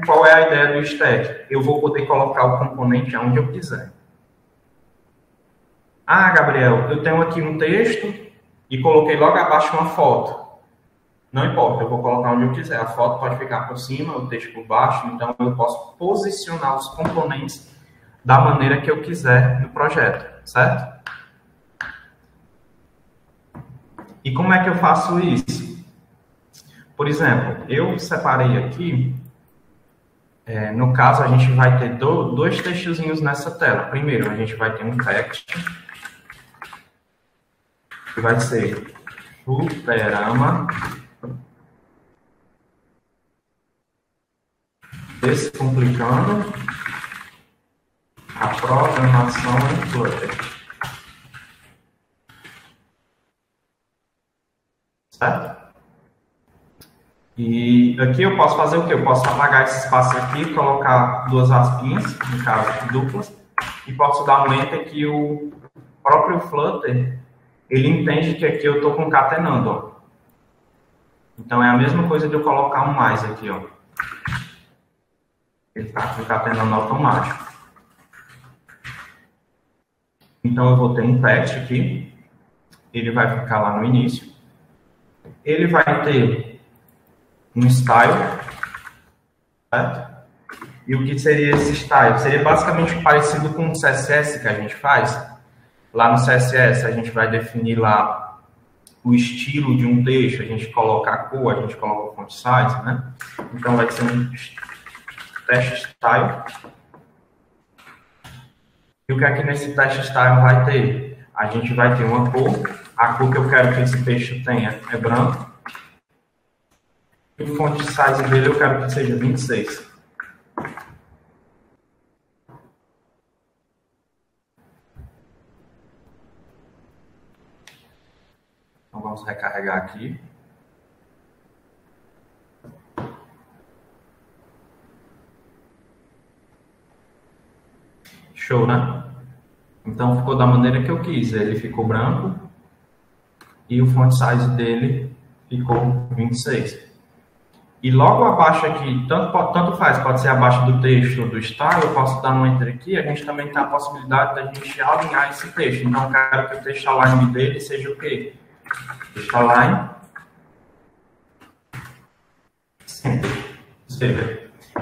Qual é a ideia do stack? Eu vou poder colocar o componente onde eu quiser. Ah, Gabriel, eu tenho aqui um texto e coloquei logo abaixo uma foto. Não importa, eu vou colocar onde eu quiser. A foto pode ficar por cima, o texto por baixo, então eu posso posicionar os componentes da maneira que eu quiser no projeto, certo? E como é que eu faço isso? Por exemplo, eu separei aqui, no caso, a gente vai ter dois textozinhos nessa tela. Primeiro, a gente vai ter um text, que vai ser fliperama descomplicando a programação em Flutter. Certo? E aqui eu posso fazer o quê? Eu posso apagar esse espaço aqui, colocar duas aspinhas, no caso duplas, e posso dar um enter que o próprio Flutter, ele entende que aqui eu estou concatenando, ó. Então é a mesma coisa de eu colocar um mais aqui, ó. Ele está concatenando automático. Então eu vou ter um text aqui, ele vai ficar lá no início. Ele vai ter um style, certo? E o que seria esse style? Seria basicamente parecido com o CSS que a gente faz. Lá no CSS a gente vai definir lá o estilo de um texto, a gente coloca a cor, a gente coloca o font size, né? Então vai ser um text style. E o que aqui nesse text style vai ter? A gente vai ter uma cor, a cor que eu quero que esse texto tenha é branco. E o font size dele eu quero que seja 26. Então vamos recarregar aqui. Show, né? Então ficou da maneira que eu quis. Ele ficou branco e o font size dele ficou 26. E logo abaixo aqui, tanto faz, pode ser abaixo do texto ou do style, eu posso dar um enter aqui, a gente também tem a possibilidade da gente alinhar esse texto. Então eu quero que o texto align dele seja o quê? Texto align.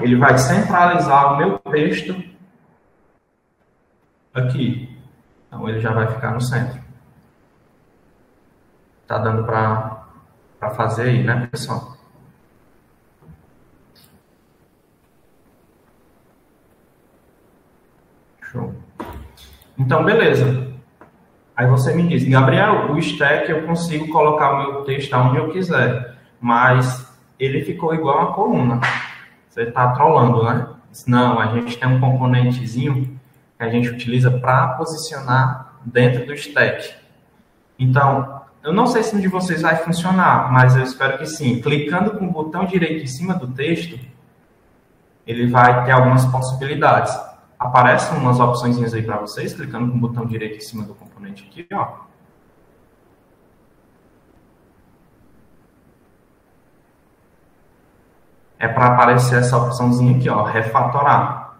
Ele vai centralizar o meu texto aqui. Então ele já vai ficar no centro. Tá dando para fazer aí, né, pessoal? Show. Então, beleza. Aí você me diz, Gabriel, o stack eu consigo colocar o meu texto onde eu quiser, mas ele ficou igual a coluna. Você está trolando, né? Não, a gente tem um componentezinho que a gente utiliza para posicionar dentro do stack. Então, eu não sei se um de vocês vai funcionar, mas eu espero que sim. Clicando com o botão direito em cima do texto, ele vai ter algumas possibilidades. Aparecem umas opções aí para vocês, clicando com o botão direito em cima do componente aqui, ó. É para aparecer essa opçãozinha aqui, ó, refatorar.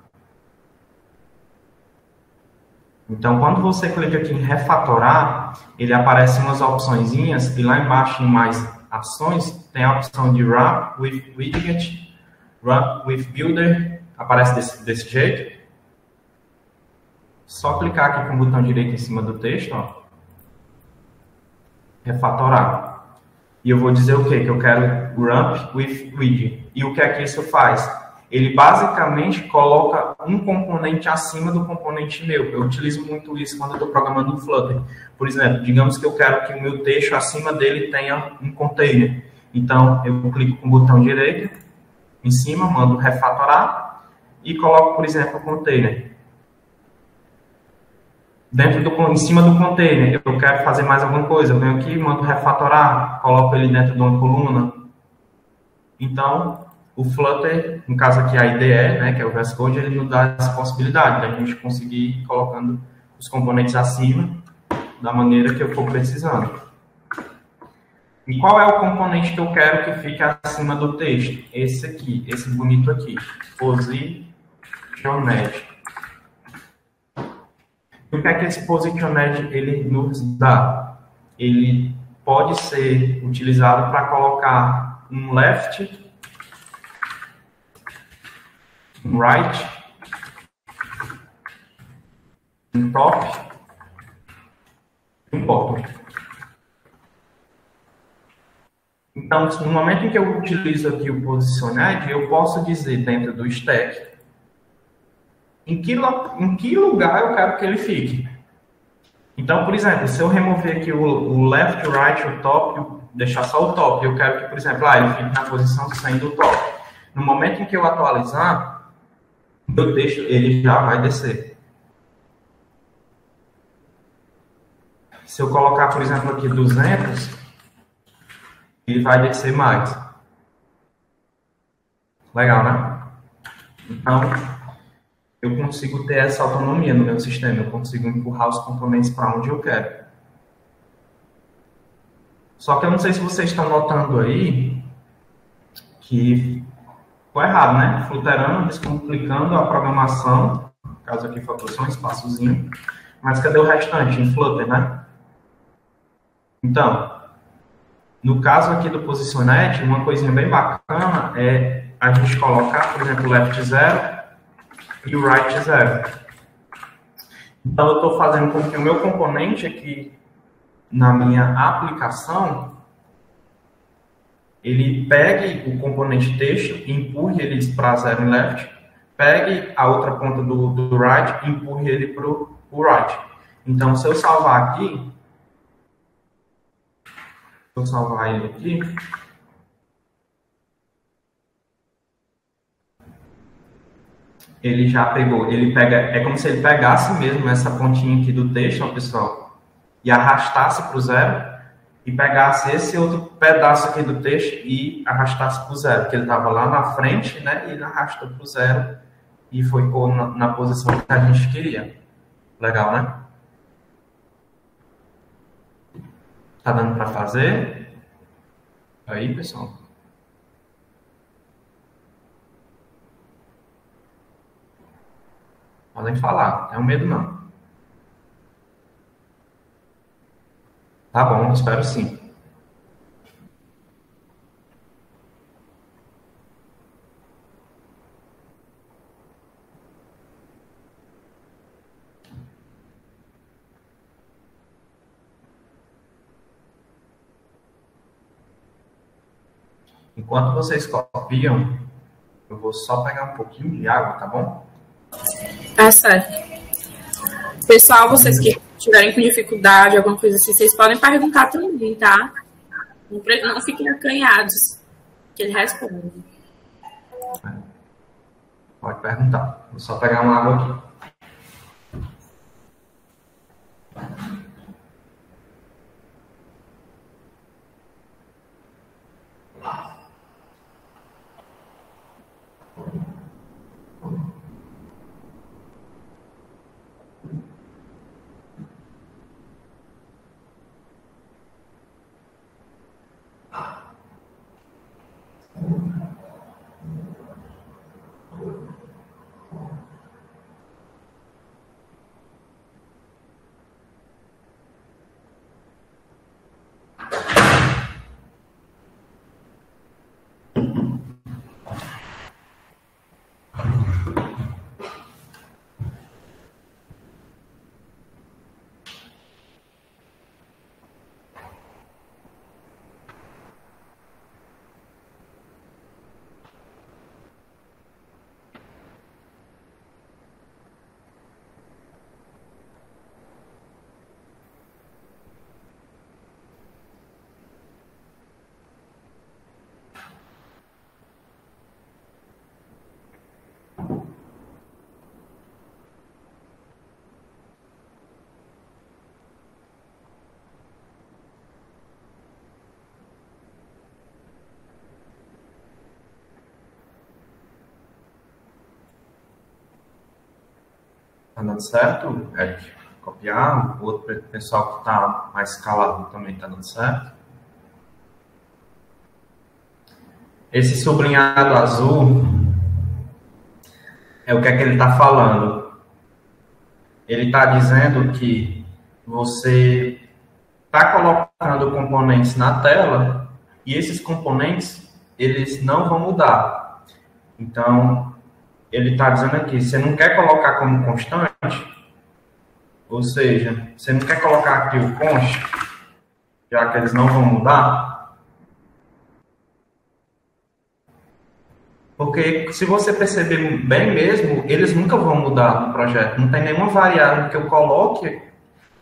Então, quando você clica aqui em refatorar, ele aparece umas opçõezinhas e lá embaixo em mais ações, tem a opção de Run with Widget, Run with Builder, aparece desse jeito. Só clicar aqui com o botão direito em cima do texto, ó, refatorar. E eu vou dizer o quê? Que eu quero Run with Widget. E o que é que isso faz? Ele basicamente coloca um componente acima do componente meu. Eu utilizo muito isso quando eu estou programando no Flutter. Por exemplo, digamos que eu quero que o meu texto acima dele tenha um container. Então, eu clico com o botão direito em cima, mando refatorar e coloco, por exemplo, o container. Em cima do container, eu quero fazer mais alguma coisa. Eu venho aqui, mando refatorar, coloco ele dentro de uma coluna. Então, o Flutter, no caso aqui a IDE, né, que é o VS Code, ele nos dá essa possibilidade da gente conseguir ir colocando os componentes acima da maneira que eu for precisando. E qual é o componente que eu quero que fique acima do texto? Esse aqui, esse bonito aqui, Positioned. O que é que esse Positioned ele nos dá? Ele pode ser utilizado para colocar um left, um right, um top e um bottom. Então, no momento em que eu utilizo aqui o positioned, eu posso dizer dentro do stack em que lugar eu quero que ele fique. Então, por exemplo, se eu remover aqui o left, o right, o top, deixar só o top, eu quero que, por exemplo, ele fique na posição 100 do top. No momento em que eu atualizar, eu deixo, ele já vai descer. Se eu colocar, por exemplo, aqui 200, ele vai descer mais. Legal, né? Então, eu consigo ter essa autonomia no meu sistema. Eu consigo empurrar os componentes para onde eu quero. Só que eu não sei se vocês estão notando aí que ficou errado, né? Fluterando, descomplicando a programação. No caso aqui faltou só um espaçozinho. Mas cadê o restante em Flutter, né? Então, no caso aqui do positioned, uma coisinha bem bacana é a gente colocar, por exemplo, o left 0 e o right 0. Então, eu estou fazendo com que o meu componente aqui na minha aplicação, ele pegue o componente texto e empurre ele para 0 e left, pegue a outra ponta do right e empurre ele para o right. Então, se eu salvar aqui, vou salvar ele aqui. Ele já pegou, ele pega, é como se ele pegasse mesmo essa pontinha aqui do texto, ó, pessoal, e arrastasse para o 0, e pegasse esse outro pedaço aqui do texto e arrastasse para o 0, porque ele estava lá na frente, né, e ele arrastou para o 0 e foi pôr na posição que a gente queria. Legal, né? Tá dando para fazer? Aí, pessoal. Podem falar, não tenho medo não. Tá bom, espero sim. Enquanto vocês copiam, eu vou só pegar um pouquinho de água, tá bom? Tá certo. Pessoal, vocês que tiverem com dificuldade, alguma coisa assim, vocês podem perguntar também, tá? Não fiquem acanhados, que ele responde. Pode perguntar. Vou só pegar uma água aqui. Tá dando certo, Eric? Copiar. O outro pessoal que está mais calado também tá dando certo. Esse sublinhado azul é o que é que ele está falando. Ele está dizendo que você está colocando componentes na tela e esses componentes, eles não vão mudar. Então, ele está dizendo aqui, você não quer colocar como constante, ou seja, você não quer colocar aqui o const, já que eles não vão mudar, Porque se você perceber bem mesmo, eles nunca vão mudar no projeto. Não tem nenhuma variável que eu coloque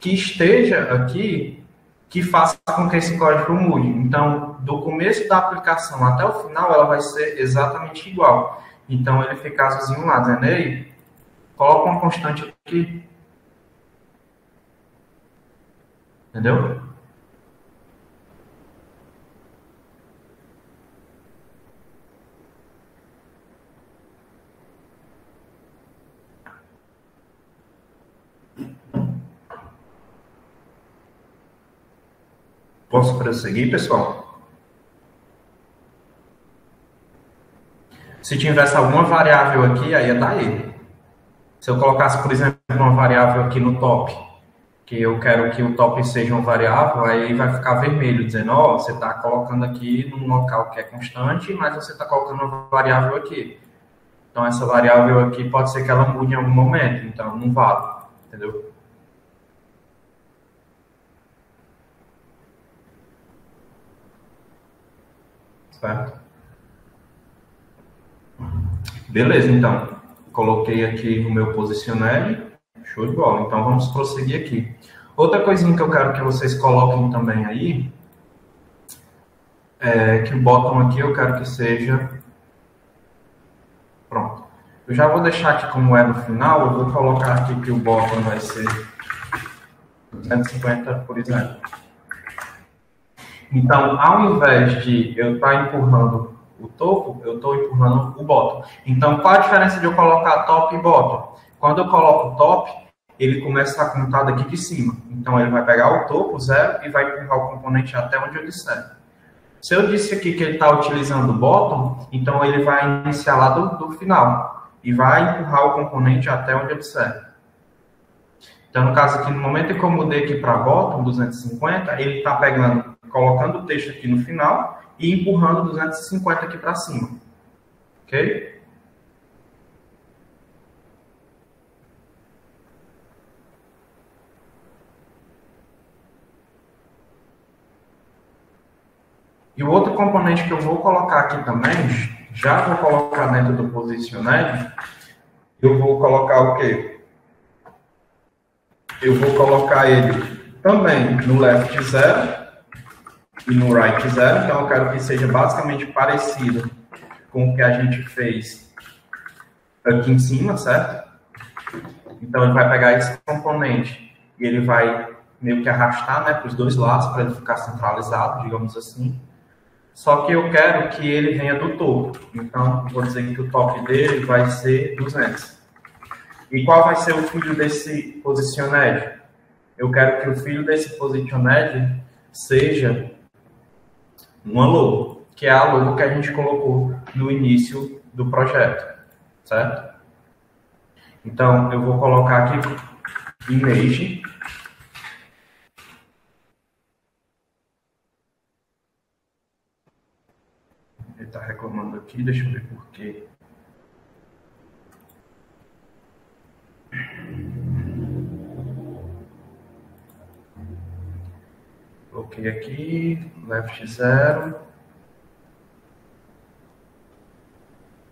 que esteja aqui que faça com que esse código mude. Então, do começo da aplicação até o final, ela vai ser exatamente igual. Então, ele fica azulzinho lá, dizendo, ei, coloca uma constante aqui. Entendeu? Posso prosseguir, pessoal? Se tivesse alguma variável aqui, aí ia dar erro. Se eu colocasse, por exemplo, uma variável aqui no top, que eu quero que o top seja uma variável, aí vai ficar vermelho, dizendo, ó, você está colocando aqui num local que é constante, mas você está colocando uma variável aqui. Então, essa variável aqui pode ser que ela mude em algum momento, então não vale, entendeu? Certo? Beleza, então. Coloquei aqui o meu posicionar. Show de bola. Então, vamos prosseguir aqui. Outra coisinha que eu quero que vocês coloquem também aí é que o bottom aqui eu quero que seja... Pronto. Eu já vou deixar aqui como é no final. Eu vou colocar aqui que o bottom vai ser 250, por exemplo. Então, ao invés de eu estar empurrando o topo, eu estou empurrando o bottom. Então, qual a diferença de eu colocar top e bottom? Quando eu coloco top, ele começa a contar daqui de cima. Então, ele vai pegar o topo, 0, e vai empurrar o componente até onde eu disser. Se eu disse aqui que ele está utilizando o bottom, então ele vai iniciar lá do final. E vai empurrar o componente até onde eu disser. Então, no caso aqui, no momento que eu mudei aqui para bottom, 250, ele está pegando... colocando o texto aqui no final e empurrando 250 aqui para cima. Ok? E o outro componente que eu vou colocar aqui também, já vou colocar dentro do positionar, eu vou colocar o quê? Eu vou colocar ele também no left 0 e no right 0, então eu quero que seja basicamente parecido com o que a gente fez aqui em cima, certo? Então ele vai pegar esse componente e ele vai meio que arrastar, né, para os dois lados, para ele ficar centralizado, digamos assim. Só que eu quero que ele venha do topo, então vou dizer que o top dele vai ser 200. E qual vai ser o filho desse positioned? Eu quero que o filho desse positioned seja uma logo, que é a logo que a gente colocou no início do projeto, certo? Então, eu vou colocar aqui image. Ele está reclamando aqui, deixa eu ver por quê. Coloquei aqui, left 0.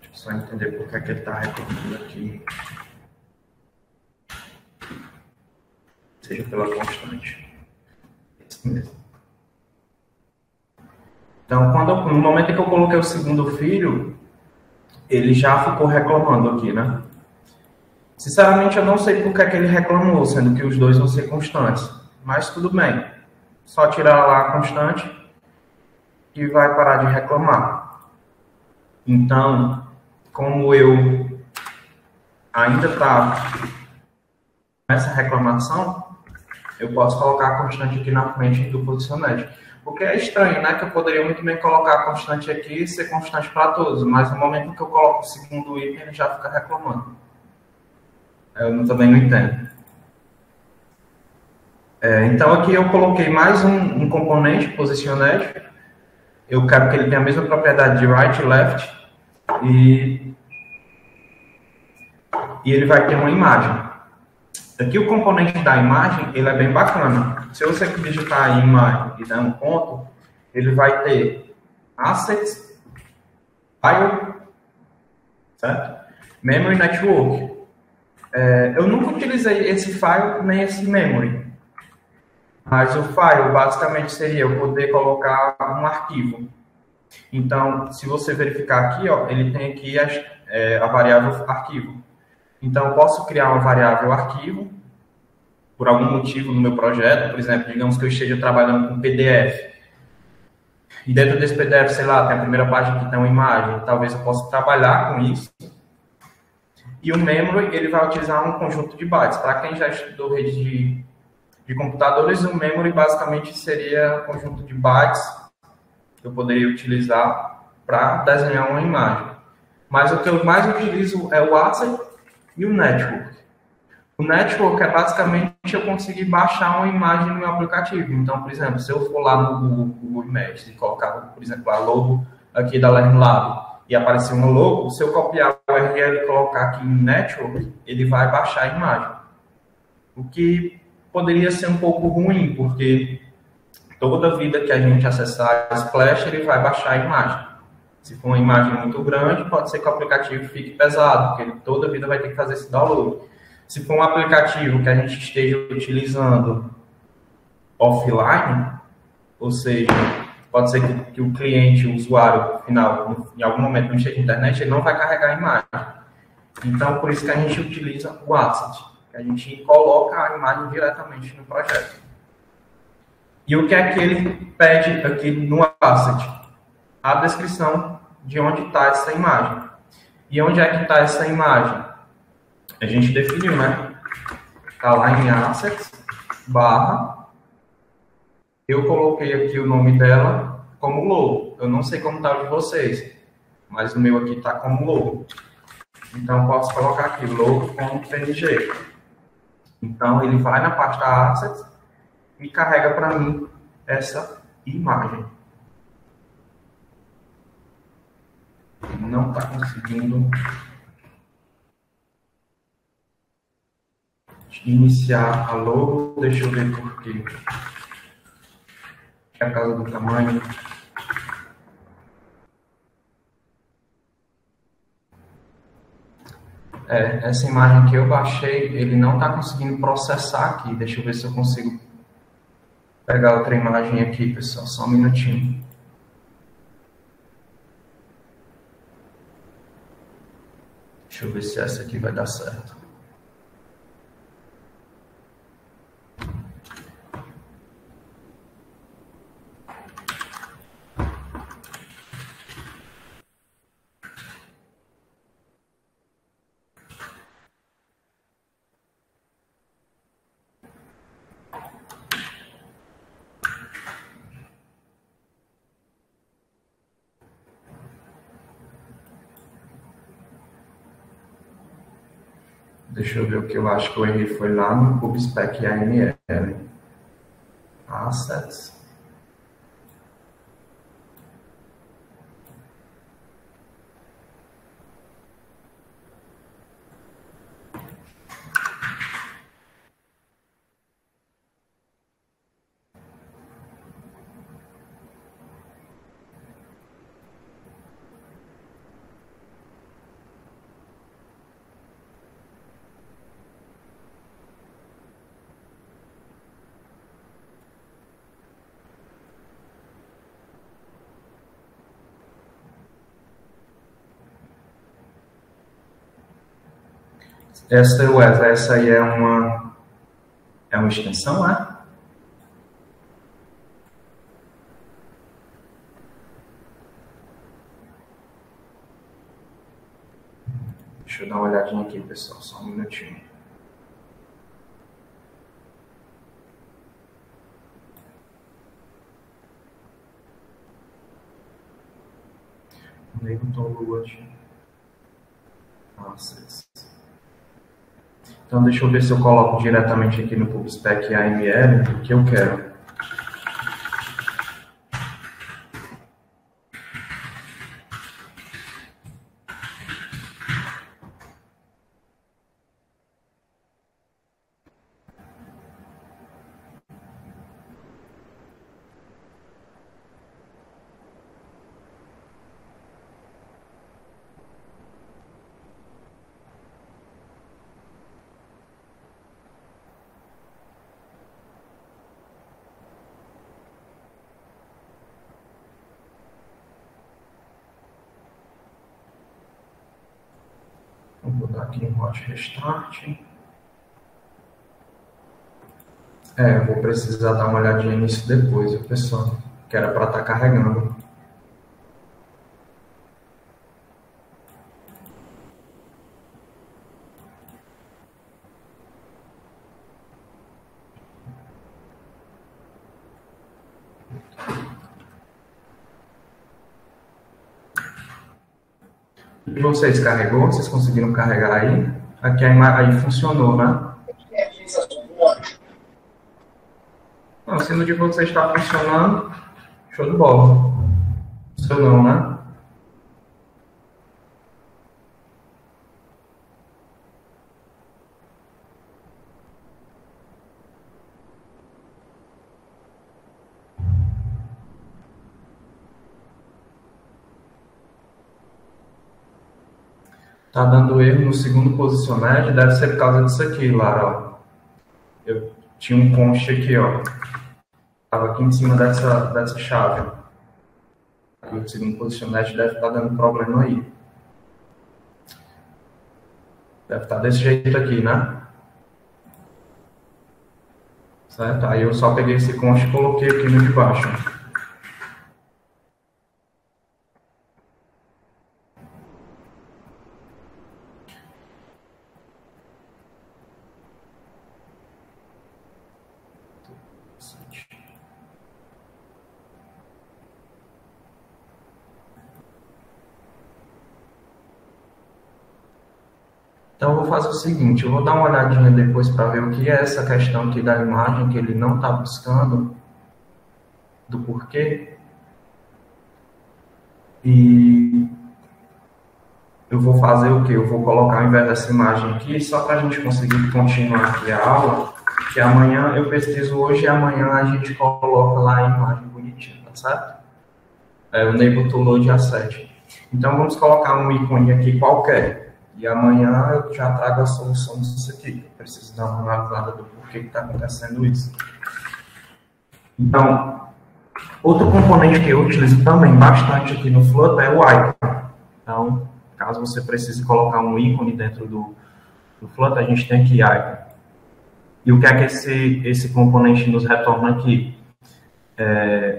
Deixa eu só entender por que é que ele está reclamando aqui. Seja pela constante. Isso mesmo. Então, no momento em que eu coloquei o segundo filho, ele já ficou reclamando aqui, né? Sinceramente, eu não sei por que é que ele reclamou, sendo que os dois vão ser constantes. Mas tudo bem. Só tirar lá a constante e vai parar de reclamar. Então, como eu ainda está nessa reclamação, eu posso colocar a constante aqui na frente do posicioned. O que é estranho, né? Que eu poderia muito bem colocar a constante aqui e ser constante para todos, mas no momento que eu coloco o segundo item, ele já fica reclamando. Eu também não entendo. Então, aqui eu coloquei mais um componente, positioned. Eu quero que ele tenha a mesma propriedade de right e left. E ele vai ter uma imagem. Aqui o componente da imagem, ele é bem bacana. Se você digitar em imagem e dar um ponto, ele vai ter assets, file certo? Memory Network. Eu nunca utilizei esse file nem esse memory, mas o file basicamente seria eu poder colocar um arquivo. Então, se você verificar aqui, ó, ele tem aqui a variável arquivo. Então, eu posso criar uma variável arquivo, por algum motivo no meu projeto, por exemplo, digamos que eu esteja trabalhando com PDF. E dentro desse PDF, sei lá, tem a primeira página que tem uma imagem, talvez eu possa trabalhar com isso. E o memory, ele vai utilizar um conjunto de bytes. Para quem já estudou rede de computadores, o memory basicamente seria um conjunto de bytes que eu poderia utilizar para desenhar uma imagem. Mas o que eu mais utilizo é o asset e o network. O network é basicamente eu conseguir baixar uma imagem no meu aplicativo. Então, por exemplo, se eu for lá no Google Images e colocar, por exemplo, a logo aqui da LearnLab e aparecer uma logo, se eu copiar o URL e colocar aqui em network, ele vai baixar a imagem. O que poderia ser um pouco ruim, porque toda vida que a gente acessar a Splash, ele vai baixar a imagem. Se for uma imagem muito grande, pode ser que o aplicativo fique pesado, porque ele toda vida vai ter que fazer esse download. Se for um aplicativo que a gente esteja utilizando offline, ou seja, pode ser que o cliente, o usuário final, em algum momento não esteja na internet, ele não vai carregar a imagem. Então, por isso que a gente utiliza o asset, que a gente coloca a imagem diretamente no projeto. E o que é que ele pede aqui no asset? A descrição de onde está essa imagem. E onde é que está essa imagem? A gente definiu, né? Está lá em assets, barra. Eu coloquei aqui o nome dela como logo. Eu não sei como está o de vocês, mas o meu aqui está como logo. Então, posso colocar aqui logo.png. Então, ele vai na pasta assets e carrega para mim essa imagem. Não está conseguindo iniciar a logo. Deixa eu ver por quê. É a causa do tamanho. Essa imagem que eu baixei, ele não está conseguindo processar aqui. Deixa eu ver se eu consigo pegar outra imagem aqui, pessoal. Só um minutinho. Deixa eu ver se essa aqui vai dar certo. Deixa eu ver o que eu acho que eu errei. Foi lá no PubSpec AML. Assets. Essa aí é uma extensão, né? Deixa eu dar uma olhadinha aqui, pessoal, só um minutinho. Então, deixa eu ver se eu coloco diretamente aqui no PubSpec AML o que eu quero. Vou dar aqui um hot restart. Eu vou precisar dar uma olhadinha nisso depois, viu, pessoal? Que era para estar carregando. E vocês carregou? Vocês conseguiram carregar aí? Aqui aí funcionou, né? Não, se no de vocês está funcionando, show de bola. Funcionou, né? Tá dando erro no segundo posicionamento, deve ser por causa disso aqui, Lara, ó. Eu tinha um const aqui, ó. Tava aqui em cima dessa chave. E o segundo posicionamento deve estar dando problema aí. Deve estar desse jeito aqui, né? Certo? Aí eu só peguei esse const e coloquei aqui no de baixo. Então, eu vou fazer o seguinte, eu vou dar uma olhadinha depois para ver o que é essa questão aqui da imagem que ele não está buscando, do porquê. E eu vou fazer o quê? Eu vou colocar ao invés dessa imagem aqui, só para a gente conseguir continuar aqui a aula, que amanhã eu pesquiso hoje e amanhã a gente coloca lá a imagem bonitinha, tá certo? O Enable to Load Asset. Então, vamos colocar um ícone aqui qualquer. E amanhã eu já trago a solução disso aqui. Eu preciso dar uma analisada do porquê que está acontecendo isso. Então, outro componente que eu utilizo também bastante aqui no Flutter é o icon. Então, caso você precise colocar um ícone dentro do Flutter, a gente tem aqui icon. E o que é que esse componente nos retorna aqui?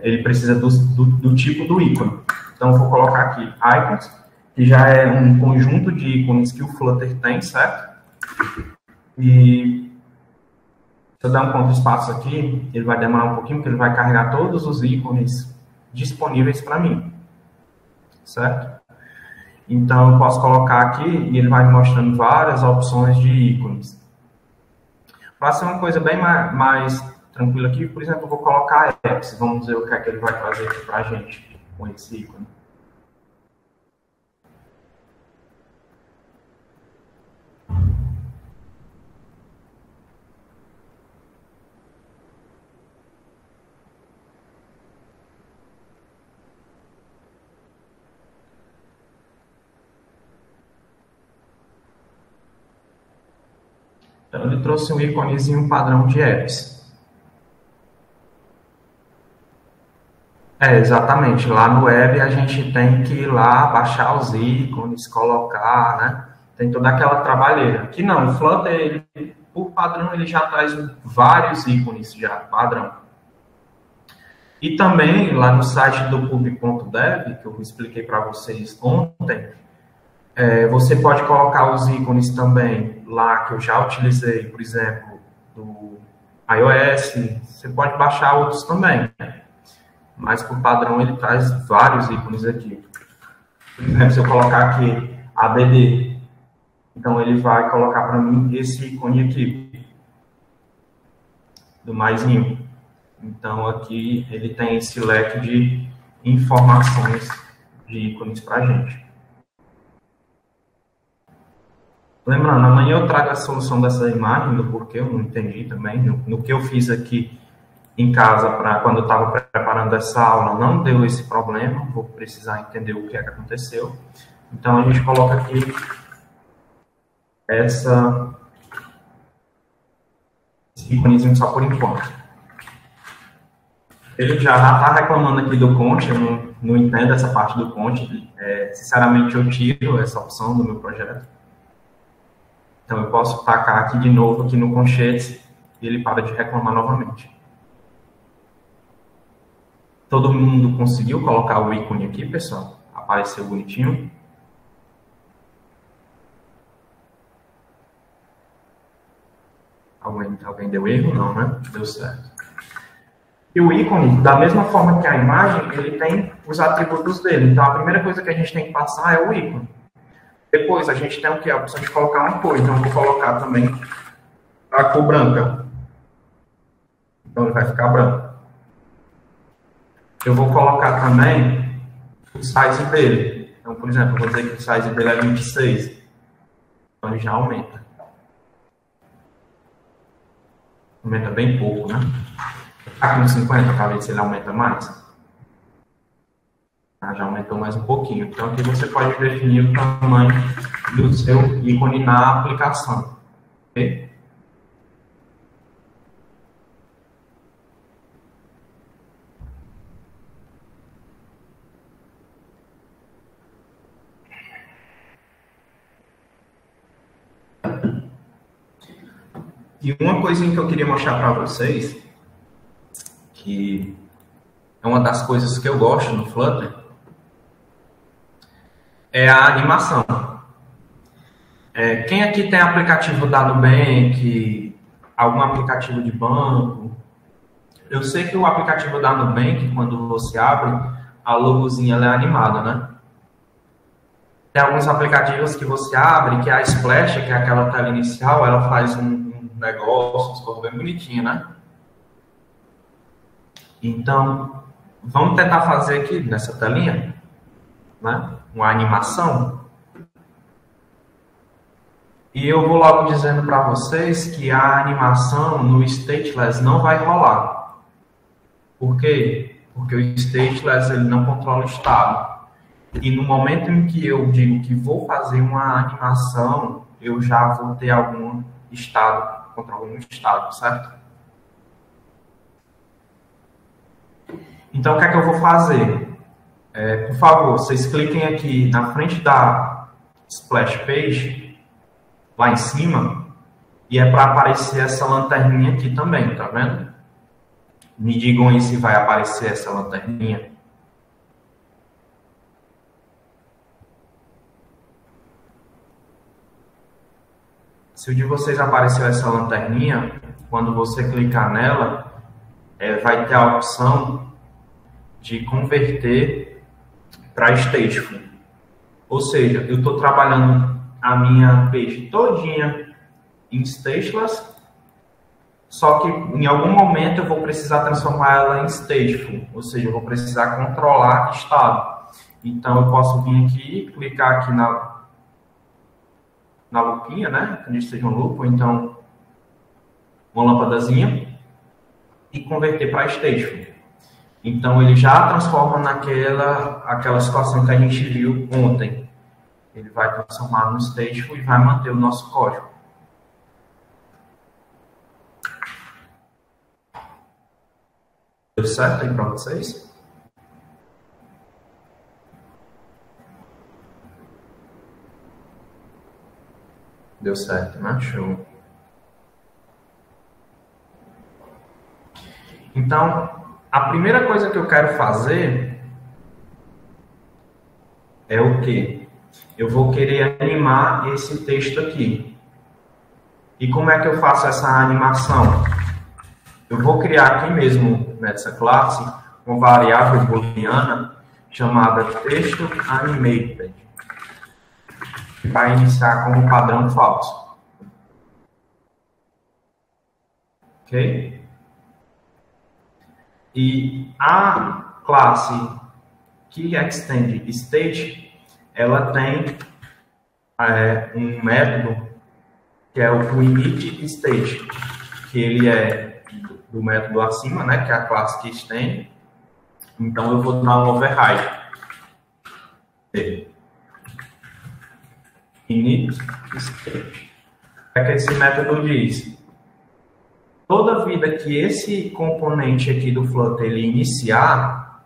Ele precisa do tipo do ícone. Então, eu vou colocar aqui icons, que já é um conjunto de ícones que o Flutter tem, certo? E se eu dar um ponto de espaço aqui, ele vai demorar um pouquinho, porque ele vai carregar todos os ícones disponíveis para mim, certo? Então, eu posso colocar aqui e ele vai me mostrando várias opções de ícones. Para ser uma coisa bem mais tranquila aqui, por exemplo, eu vou colocar apps. Vamos ver o que é que ele vai trazer aqui para a gente com esse ícone. Então, ele trouxe um íconezinho padrão de apps. Exatamente. Lá no web a gente tem que ir lá, baixar os ícones, colocar, né? Tem toda aquela trabalheira. Aqui não, o Flutter, ele, por padrão, ele já traz vários ícones já, padrão. E também, lá no site do pub.dev, que eu expliquei para vocês ontem, você pode colocar os ícones também lá, que eu já utilizei, por exemplo, do iOS. Você pode baixar outros também, mas por padrão ele traz vários ícones aqui. Por exemplo, se eu colocar aqui add, então ele vai colocar para mim esse ícone aqui, do maisinho. Então aqui ele tem esse leque de informações de ícones para a gente. Lembrando, amanhã eu trago a solução dessa imagem, do porquê eu não entendi também, no que eu fiz aqui em casa, quando eu estava preparando essa aula, não deu esse problema, vou precisar entender o que é que aconteceu. Então, a gente coloca aqui esse íconezinho só por enquanto. Ele já está reclamando aqui do const, eu não entendo essa parte do const, sinceramente eu tiro essa opção do meu projeto. Então, eu posso tacar aqui de novo, aqui no conchetes, e ele para de reclamar novamente. Todo mundo conseguiu colocar o ícone aqui, pessoal? Apareceu bonitinho. Alguém deu erro? Não, né? Deu certo. E o ícone, da mesma forma que a imagem, ele tem os atributos dele. Então, a primeira coisa que a gente tem que passar é o ícone. Depois, a gente tem o quê? A opção de colocar uma cor. Então, eu vou colocar também a cor branca. Então, ele vai ficar branco. Eu vou colocar também o size dele. Então, por exemplo, eu vou dizer que o size dele é 26. Então, ele já aumenta. Aumenta bem pouco, né? Tá com 50, para ver se ele aumenta mais. Já aumentou mais um pouquinho. Então, aqui você pode definir o tamanho do seu ícone na aplicação. Ok? E uma coisinha que eu queria mostrar para vocês, que é uma das coisas que eu gosto no Flutter, é a animação. Quem aqui tem aplicativo da Nubank, algum aplicativo de banco? Eu sei que o aplicativo da Nubank, quando você abre, a logozinha ela é animada, né? Tem alguns aplicativos que você abre, que a Splash, que é aquela tela inicial, ela faz um negócio, ficou bem bonitinho, né? Então, vamos tentar fazer aqui nessa telinha, né? Uma animação. E eu vou logo dizendo para vocês que a animação no Stateless não vai rolar. Por quê? Porque o Stateless ele não controla o estado. E no momento em que eu digo que vou fazer uma animação, eu já vou ter algum estado, controlando o estado, certo? Então, o que é que eu vou fazer? Por favor, vocês cliquem aqui na frente da Splash Page, lá em cima, e é para aparecer essa lanterninha aqui também, tá vendo? Me digam aí se vai aparecer essa lanterninha. Se o de vocês apareceu essa lanterninha, quando você clicar nela, vai ter a opção de converter para stateful. Ou seja, eu estou trabalhando a minha page todinha em stateless, só que em algum momento eu vou precisar transformar ela em stateful, ou seja, eu vou precisar controlar estado. Então eu posso vir aqui, clicar aqui na lupinha, né? Que seja um loop, ou então uma lâmpadazinha, e converter para stateful. Então, ele já transforma aquela situação que a gente viu ontem. Ele vai transformar no stateful e vai manter o nosso código. Deu certo aí para vocês? Deu certo, né? Show. Então, a primeira coisa que eu quero fazer é o quê? Eu vou querer animar esse texto aqui. E como é que eu faço essa animação? Eu vou criar aqui mesmo, nessa classe, uma variável booleana chamada textoAnimated, que vai iniciar como padrão falso. Ok? E a classe que extende state, ela tem um método que é o initState, que ele é do método acima, né, que é a classe que estende. Então eu vou dar um override. InitState. O que é que esse método diz? Toda vida que esse componente aqui do Flutter ele iniciar,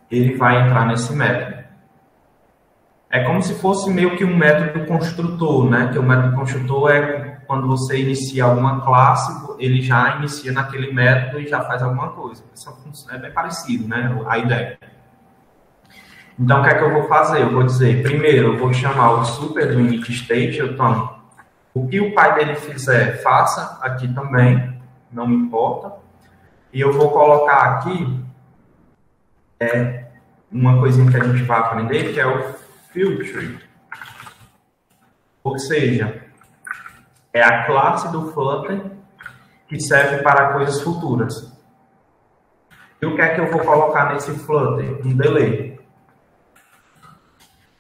ele vai entrar nesse método. É como se fosse meio que um método construtor, né? Que o método construtor é quando você inicia alguma classe, ele já inicia naquele método e já faz alguma coisa. É bem parecido, né? A ideia. Então, o que é que eu vou fazer? Eu vou dizer, primeiro, eu vou chamar o super do init state, então, o que o pai dele fizer, faça aqui também, não me importa. E eu vou colocar aqui uma coisinha que a gente vai aprender, que é o filter. Ou seja, é a classe do Flutter que serve para coisas futuras. E o que é que eu vou colocar nesse Flutter? Um delay.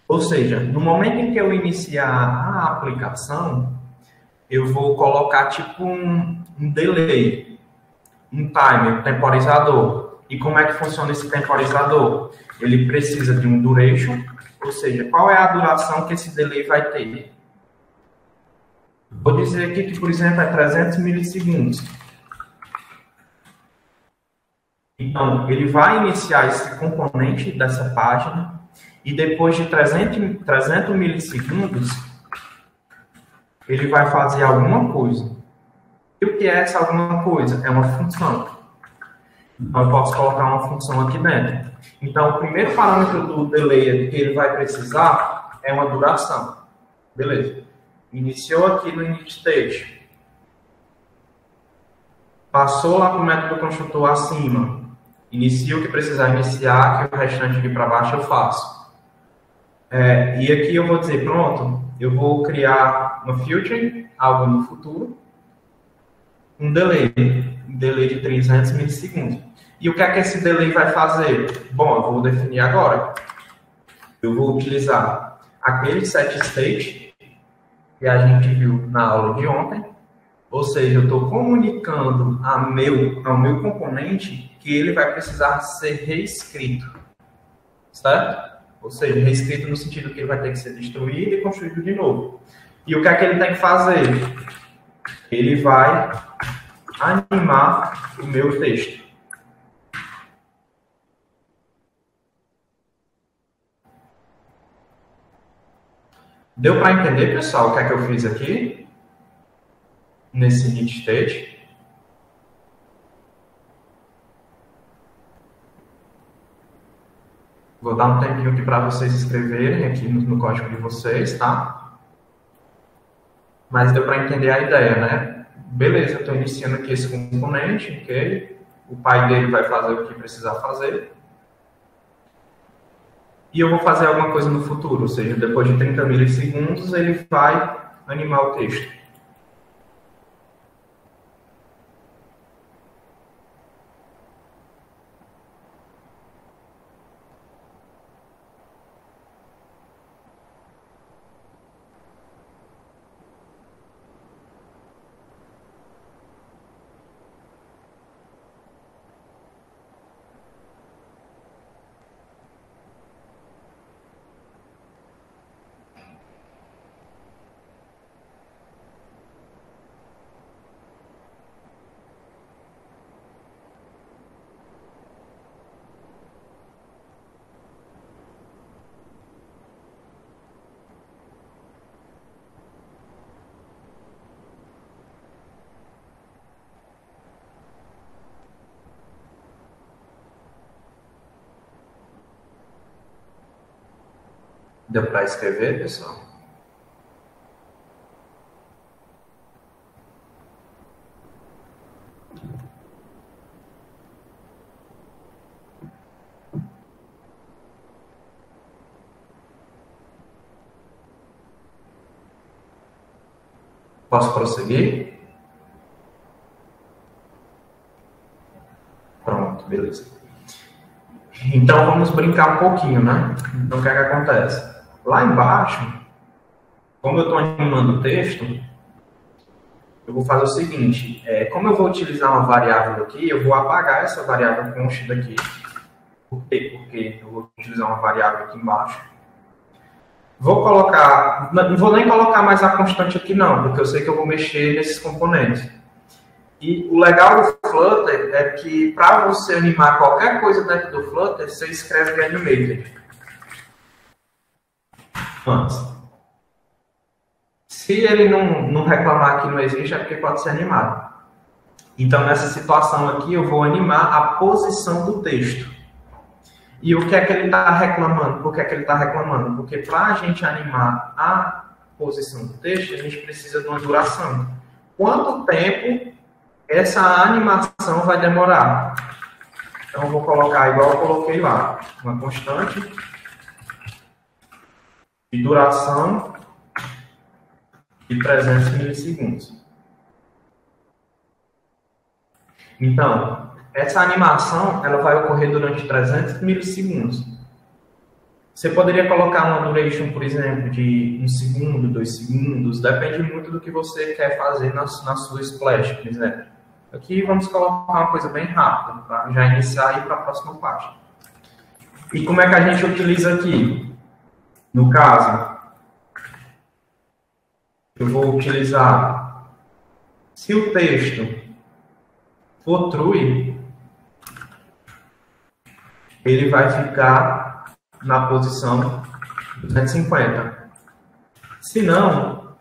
Ou seja, no momento em que eu iniciar a aplicação, eu vou colocar tipo um delay, um timer, um temporizador. E como é que funciona esse temporizador? Ele precisa de um duration, ou seja, qual é a duração que esse delay vai ter? Vou dizer aqui que, por exemplo, é 300 milissegundos. Então, ele vai iniciar esse componente dessa página e depois de 300 milissegundos, ele vai fazer alguma coisa. E o que é essa alguma coisa? É uma função. Então, eu posso colocar uma função aqui dentro. Então, o primeiro parâmetro do delay que ele vai precisar é uma duração. Beleza. Iniciou aqui no init state. Passou lá para o método construtor acima. Inicia o que precisar iniciar, que o restante aqui para baixo eu faço. E aqui eu vou dizer, pronto, eu vou criar uma filter, algo no futuro, um delay de 300 milissegundos. E o que é que esse delay vai fazer? Bom, eu vou definir agora. Eu vou utilizar aquele set state que a gente viu na aula de ontem, ou seja, eu estou comunicando ao meu componente que ele vai precisar ser reescrito, certo? Ou seja, reescrito no sentido que ele vai ter que ser destruído e construído de novo. E o que é que ele tem que fazer? Ele vai animar o meu texto. Deu para entender, pessoal, o que é que eu fiz aqui? Nesse init state. Vou dar um tempinho aqui para vocês escreverem aqui no código de vocês, tá? Mas deu para entender a ideia, né? Beleza, eu estou iniciando aqui esse componente, ok? O pai dele vai fazer o que precisar fazer. E eu vou fazer alguma coisa no futuro, ou seja, depois de 30 milissegundos, ele vai animar o texto. Deu para escrever, pessoal? Posso prosseguir? Pronto, beleza. Então, vamos brincar um pouquinho, né? Então, o que é que acontece? Lá embaixo, como eu estou animando o texto, eu vou fazer o seguinte. Como eu vou utilizar uma variável aqui, eu vou apagar essa variável const daqui. Por quê? Porque eu vou utilizar uma variável aqui embaixo. Vou colocar... Não vou nem colocar mais a constante aqui, não, porque eu sei que eu vou mexer nesses componentes. E o legal do Flutter é que, para você animar qualquer coisa dentro do Flutter, você escreve animated. antes. Se ele não reclamar que não existe, é porque pode ser animado. Então, nessa situação aqui, eu vou animar a posição do texto. E o que é que ele está reclamando? Por que é que ele está reclamando? Porque para a gente animar a posição do texto, a gente precisa de uma duração. Quanto tempo essa animação vai demorar? Então, eu vou colocar igual eu coloquei lá, uma constante de duração de 300 milissegundos. Então, essa animação ela vai ocorrer durante 300 milissegundos. Você poderia colocar uma duration, por exemplo, de 1 segundo, 2 segundos, depende muito do que você quer fazer na sua splash, por exemplo. Aqui vamos colocar uma coisa bem rápida, para já iniciar e ir para a próxima página. E como é que a gente utiliza aqui? No caso, eu vou utilizar, se o texto for true, ele vai ficar na posição 250. Se não,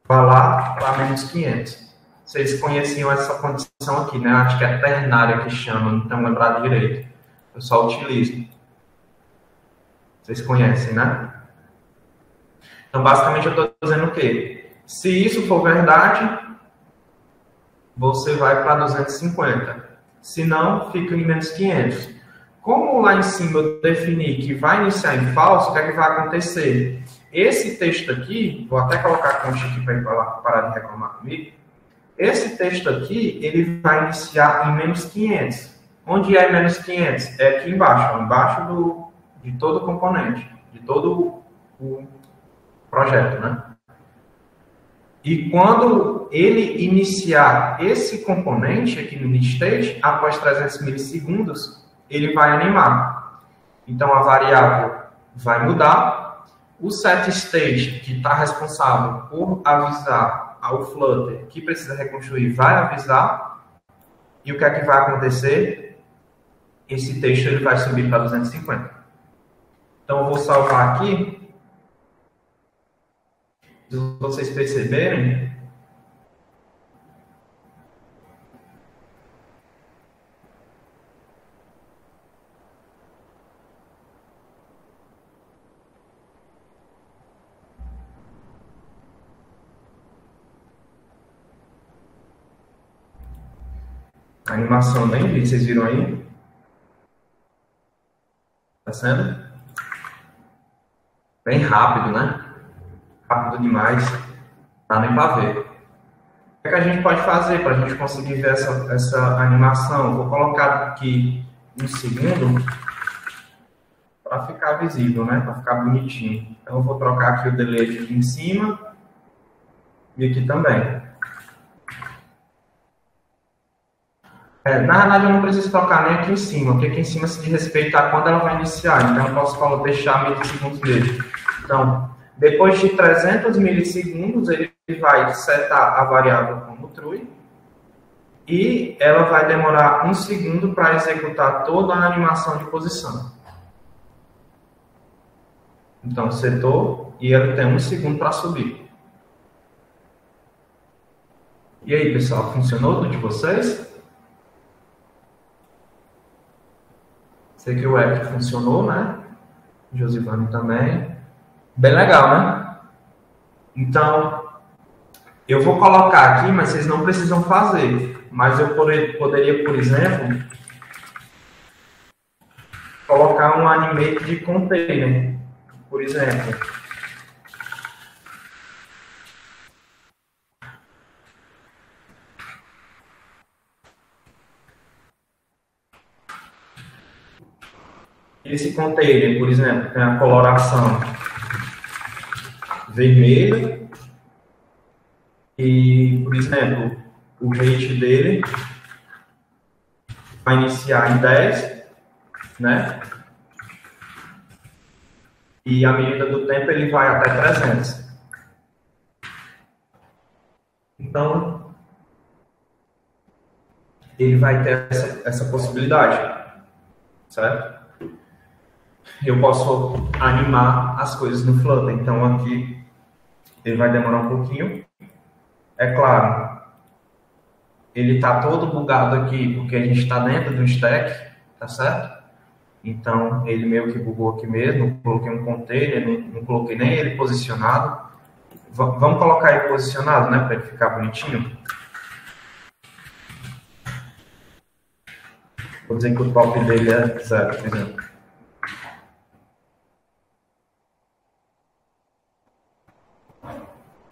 vá lá para menos 500. Vocês conheciam essa condição aqui, né? Acho que é ternária que chama, então lembrar direito. Eu só utilizo. Vocês conhecem, né? Então, basicamente, eu estou dizendo o quê? Se isso for verdade, você vai para 250. Se não, fica em menos 500. Como lá em cima eu defini que vai iniciar em falso, o que é que vai acontecer? Esse texto aqui, vou até colocar a concha aqui para ele parar de reclamar comigo. Esse texto aqui, ele vai iniciar em menos 500. Onde é menos 500? É aqui embaixo, embaixo de todo o componente, de todo o projeto, né? E quando ele iniciar esse componente aqui no init-state, após 300 milissegundos, ele vai animar. Então, a variável vai mudar. O setState, que está responsável por avisar ao Flutter que precisa reconstruir, vai avisar. E o que é que vai acontecer? Esse texto ele vai subir para 250. Então, eu vou salvar aqui. Se vocês perceberem, a animação bem vi, vocês viram aí? Tá sendo? Bem rápido, né? Rápido demais, não dá nem para ver. O que é que a gente pode fazer para a gente conseguir ver essa animação? Vou colocar aqui 1 segundo para ficar visível, né? Para ficar bonitinho. Então eu vou trocar aqui o delete aqui em cima e aqui também. Na verdade eu não preciso trocar nem aqui em cima, porque aqui em cima se diz respeito a quando ela vai iniciar. Então eu posso deixar milissegundos dele. Então, depois de 300 milissegundos, ele vai setar a variável como true e ela vai demorar 1 segundo para executar toda a animação de posição. Então, setou e ele tem 1 segundo para subir. E aí, pessoal, funcionou do de vocês? Sei que o app funcionou, né? Josivane também. Bem legal, né? Então, eu vou colocar aqui, mas vocês não precisam fazer. Mas eu poderia, por exemplo, colocar um animate de container, por exemplo. Esse container, por exemplo, tem a coloração vermelha e, por exemplo, o rate dele vai iniciar em 10, né? E à medida do tempo ele vai até 300. Então, ele vai ter essa possibilidade, certo? eu posso animar as coisas no Flutter. Então aqui ele vai demorar um pouquinho. É claro, ele está todo bugado aqui porque a gente está dentro do stack, tá certo? Então ele meio que bugou aqui mesmo. Coloquei um container, não coloquei nem ele posicionado. Vamos colocar ele posicionado, né, para ele ficar bonitinho. Vou dizer que o top dele é 0, por exemplo.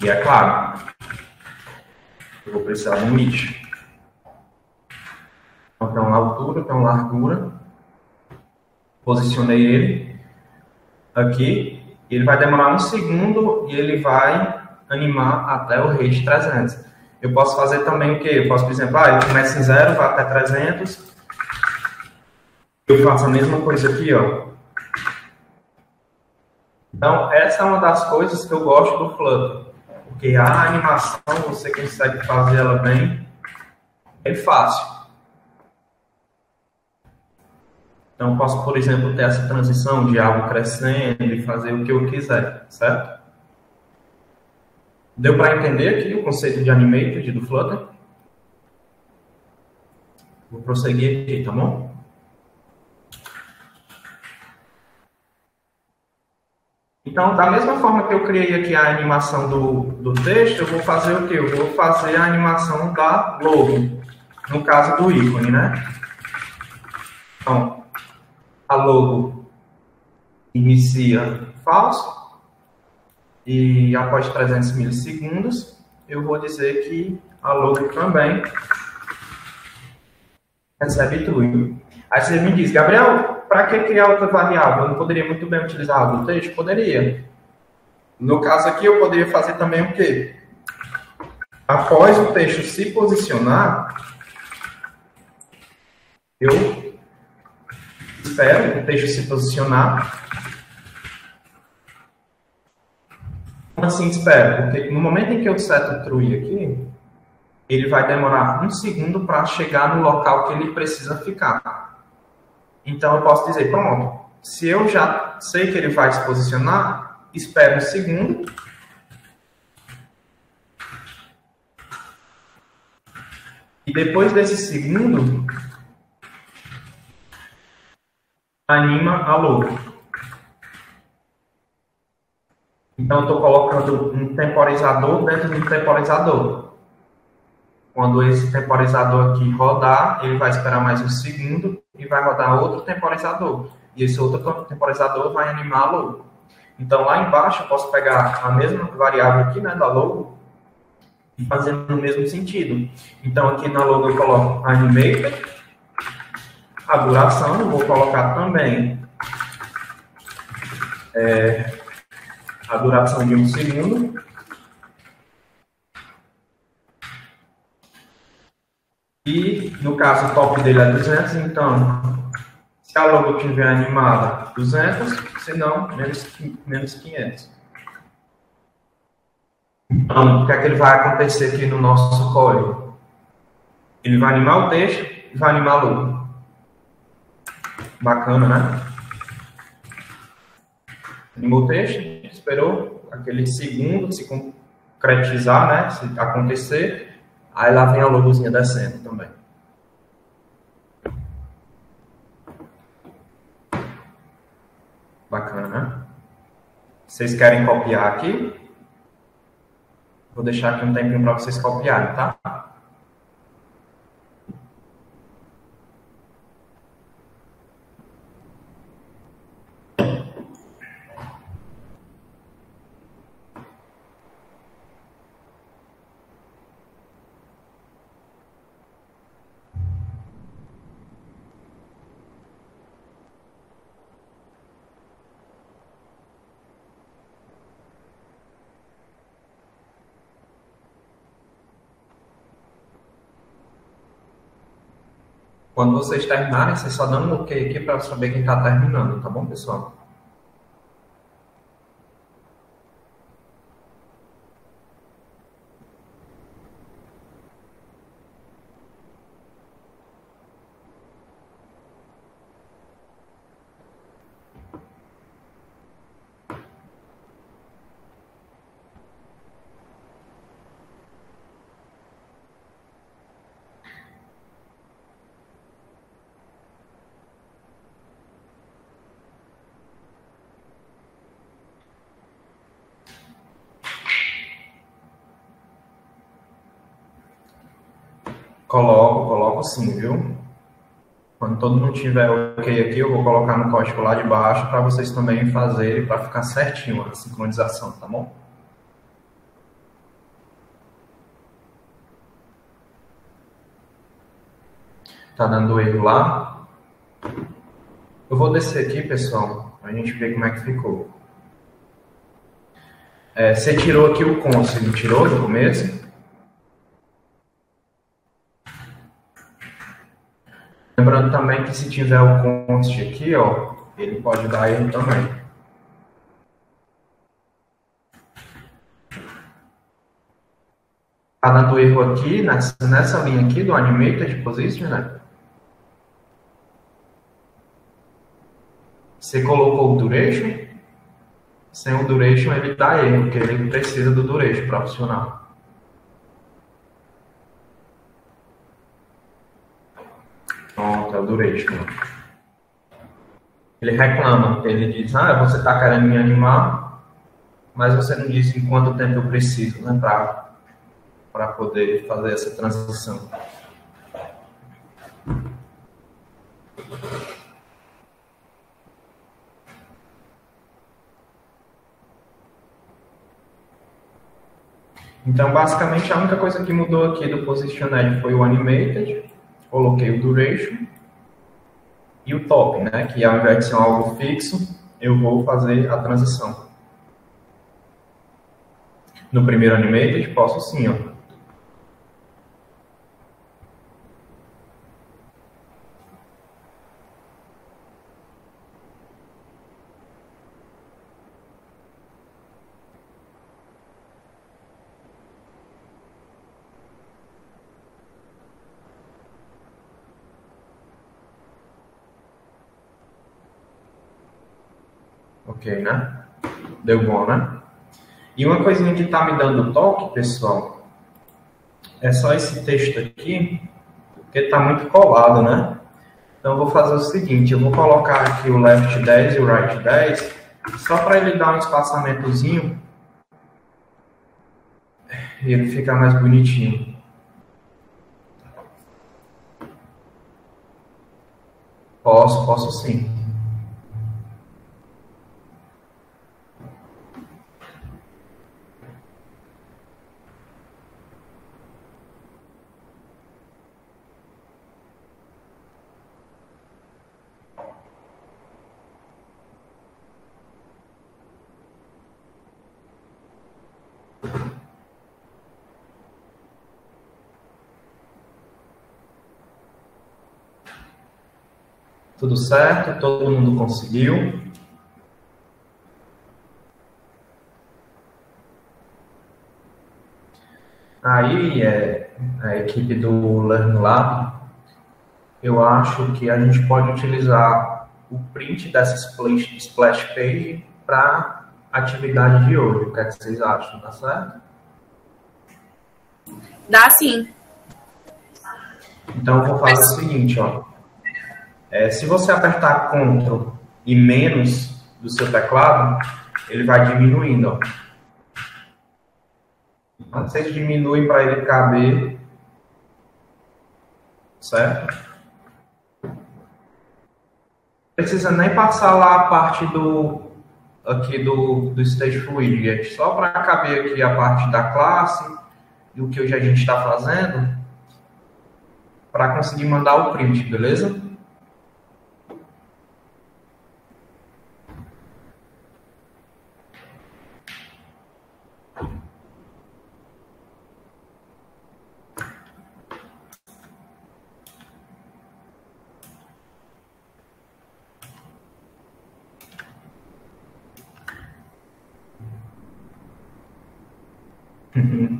E é claro, eu vou precisar de um nicho. Então, tem uma altura, tem uma largura. Posicionei ele aqui. Ele vai demorar 1 segundo e ele vai animar até o rate 300. Eu posso fazer também o quê? Eu posso, por exemplo, ele começa em 0, vai até 300. Eu faço a mesma coisa aqui, ó. Então, essa é uma das coisas que eu gosto do Flutter. Porque a animação, você consegue fazer ela bem fácil. Então, eu posso, por exemplo, ter essa transição de algo crescendo e fazer o que eu quiser, certo? Deu para entender aqui o conceito de animated do Flutter? Vou prosseguir aqui, tá bom? Então, da mesma forma que eu criei aqui a animação do texto, eu vou fazer o quê? Eu vou fazer a animação da logo, no caso do ícone, né? Então, a logo inicia falso e após 300 milissegundos, eu vou dizer que a logo também recebe true. Aí você me diz, Gabriel, para que criar outra variável? Eu não poderia muito bem utilizar a do texto? Poderia. No caso aqui, eu poderia fazer também o quê? Após o texto se posicionar, eu espero o texto se posicionar. Como assim espero? Porque no momento em que eu seto true aqui, ele vai demorar 1 segundo para chegar no local que ele precisa ficar. Então, eu posso dizer, pronto, se eu já sei que ele vai se posicionar, espero 1 segundo. E depois desse segundo, anima a logo. Então, eu estou colocando um temporizador dentro de um temporizador. Quando esse temporizador aqui rodar, ele vai esperar mais 1 segundo e vai rodar outro temporizador. E esse outro temporizador vai animar a logo. Então, lá embaixo, eu posso pegar a mesma variável aqui, né, da logo, e fazer no mesmo sentido. Então, aqui na logo eu coloco animated, a duração, eu vou colocar também a duração de 1 segundo. E, no caso, o top dele é 200, então, se a logo tiver animada, 200, se não, menos 500. Então, o que é que ele vai acontecer aqui no nosso código? Ele vai animar o texto e vai animar a logo. Bacana, né? Animou o texto, esperou aquele segundo se concretizar, né? Se acontecer. Aí lá vem a logozinha descendo também. Bacana, né? Vocês querem copiar aqui? Vou deixar aqui um tempinho para vocês copiarem, tá? Quando vocês terminarem, vocês só dão um ok aqui para saber quem está terminando, tá bom, pessoal? Coloco sim, viu? Quando todo mundo tiver ok aqui, eu vou colocar no código lá de baixo para vocês também fazerem, para ficar certinho a sincronização, tá bom? Tá dando erro lá. Eu vou descer aqui, pessoal, para a gente ver como é que ficou. Você tirou aqui o const, não tirou no começo? Lembrando também que se tiver o const aqui, ó, ele pode dar erro também. Tá dando erro aqui, nessa linha aqui do Animated Position, né? Você colocou o Duration. Sem o Duration ele dá erro, porque ele precisa do Duration para funcionar. Pronto, é o Duration. Ele reclama, ele diz, você está querendo me animar, mas você não disse em quanto tempo eu preciso, né, para poder fazer essa transição. Então, basicamente, a única coisa que mudou aqui do Positioned foi o Animated, coloquei o Duration e o Top, né, que ao invés de ser algo fixo, eu vou fazer a transição. No primeiro Animated, posso sim, ó. Ok, né? Deu bom, né? E uma coisinha que tá me dando toque, pessoal, é só esse texto aqui, porque tá muito colado, né? Então eu vou fazer o seguinte, eu vou colocar aqui o left 10 e o right 10, só para ele dar um espaçamentozinho e ele ficar mais bonitinho. Posso sim. Tudo certo? Todo mundo conseguiu? Aí, a equipe do Learn Lab, eu acho que a gente pode utilizar o print dessa splash page para atividade de hoje. O que é que vocês acham? Tá certo? Dá sim. Então, eu vou fazer o seguinte, ó. Se você apertar Ctrl e menos do seu teclado, ele vai diminuindo, ó. Então, vocês diminuem para ele caber, certo? Não precisa nem passar lá a parte aqui do Stateful Widget, só para caber aqui a parte da classe e o que hoje a gente está fazendo, para conseguir mandar o print, beleza?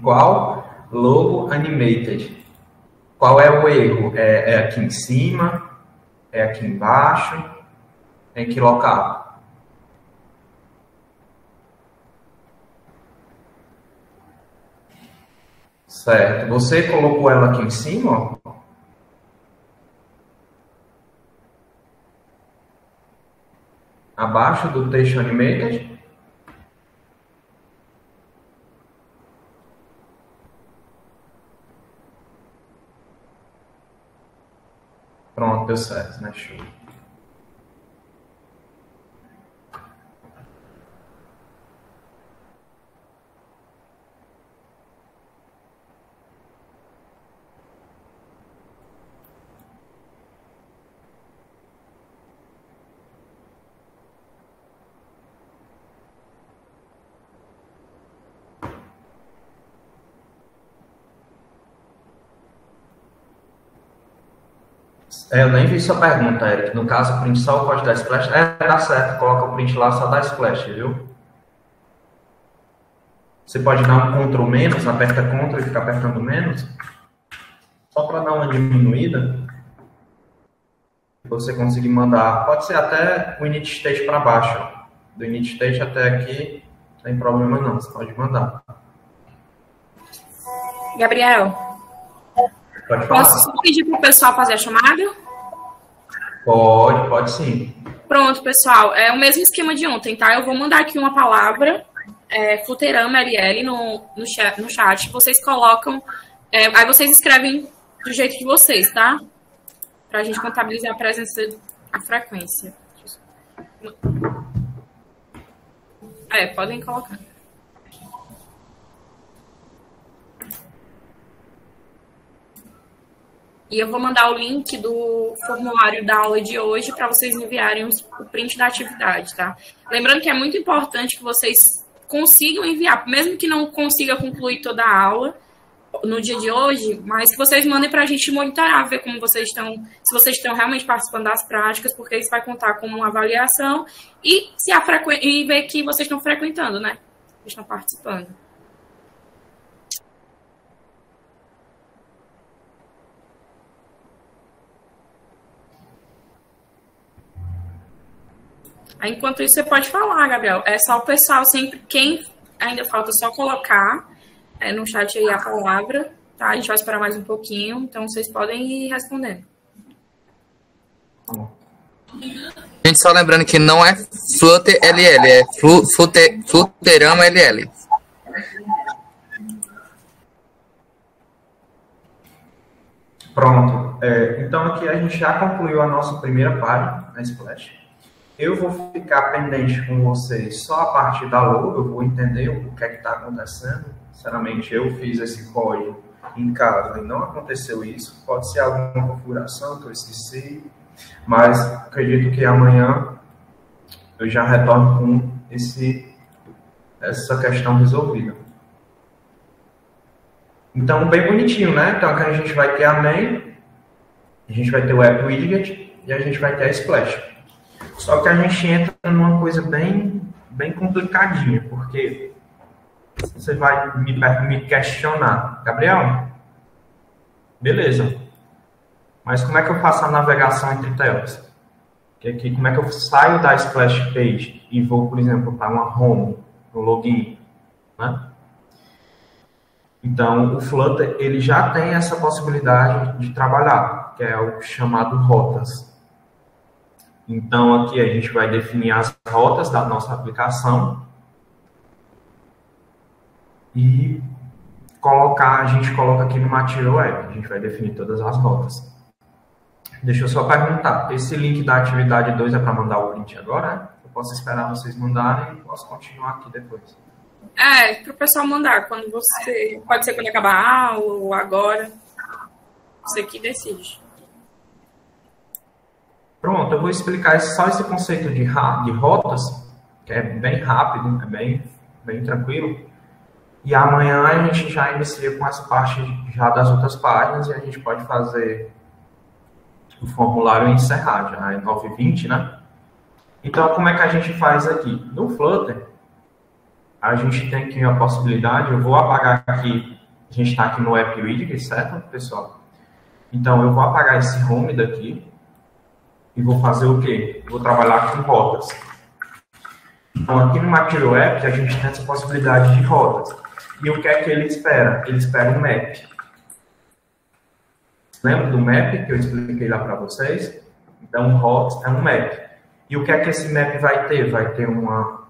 Qual logo animated? Qual é o erro? É aqui em cima? É aqui embaixo? É em que local? Certo. Você colocou ela aqui em cima? Ó. Abaixo do texto animated? Pronto, deu certo, né? Show. Eu nem vi sua pergunta, Eric. No caso, o print só o código da Splash. Dá certo. Coloca o print lá só da Splash, viu? Você pode dar um Ctrl menos, aperta Ctrl e fica apertando menos. Só para dar uma diminuída. Você conseguir mandar. Pode ser até o init state para baixo. Ó. Do init state até aqui, não tem problema não. Você pode mandar. Gabriel, pode falar. Posso só pedir para o pessoal fazer a chamada? Pode sim. Pronto, pessoal. É o mesmo esquema de ontem, tá? Eu vou mandar aqui uma palavra, Fluterama LL, no chat. Vocês colocam, aí vocês escrevem do jeito de vocês, tá? Pra gente contabilizar a presença, a frequência. Podem colocar. E eu vou mandar o link do formulário da aula de hoje para vocês enviarem o print da atividade, tá? Lembrando que é muito importante que vocês consigam enviar, mesmo que não consiga concluir toda a aula no dia de hoje, mas que vocês mandem para a gente monitorar, ver como vocês estão, se vocês estão realmente participando das práticas, porque isso vai contar como uma avaliação e e ver que vocês estão frequentando, né? Estão participando. Enquanto isso, você pode falar, Gabriel. É só o pessoal sempre, quem ainda falta só colocar no chat aí a palavra, tá? A gente vai esperar mais um pouquinho, então vocês podem ir respondendo. Gente, só lembrando que não é Flutter LL, é Fluterama LL. Pronto. Então aqui a gente já concluiu a nossa primeira página na Splash. Eu vou ficar pendente com vocês só a partir da logo, eu vou entender o que é que está acontecendo. Sinceramente, eu fiz esse código em casa e não aconteceu isso. Pode ser alguma configuração que eu esqueci, mas acredito que amanhã eu já retorno com essa questão resolvida. Então, bem bonitinho, né? Então, aqui a gente vai ter a main, a gente vai ter o app widget e a gente vai ter a Splash. Só que a gente entra numa coisa bem complicadinha, porque você vai me questionar, Gabriel, beleza, mas como é que eu faço a navegação entre telas? Como é que eu saio da Splash Page e vou, por exemplo, para uma home, no login, né? Então, o Flutter, ele já tem essa possibilidade de trabalhar, que é o chamado rotas. Então, aqui a gente vai definir as rotas da nossa aplicação e a gente coloca aqui no Material App, a gente vai definir todas as rotas. Deixa eu só perguntar, esse link da atividade 2 é para mandar o print agora? Né? Eu posso esperar vocês mandarem e posso continuar aqui depois. Para o pessoal mandar, pode ser quando acabar a aula ou agora, você que decide. Pronto, eu vou explicar só esse conceito de rotas, que é bem rápido, é bem tranquilo. E amanhã a gente já inicia com essa parte já das outras páginas e a gente pode fazer o formulário e encerrar, já é 9h20, né? Então, como é que a gente faz aqui? No Flutter, a gente tem aqui a possibilidade, eu vou apagar aqui, a gente está aqui no App Widget, certo, pessoal? Então, eu vou apagar esse home daqui. E vou fazer o quê? Vou trabalhar com rotas. Então, aqui no Material App, a gente tem essa possibilidade de rotas. E o que é que ele espera? Ele espera um map. Lembra do map que eu expliquei lá para vocês? Então, rotas é um map. E o que é que esse map vai ter? Vai ter uma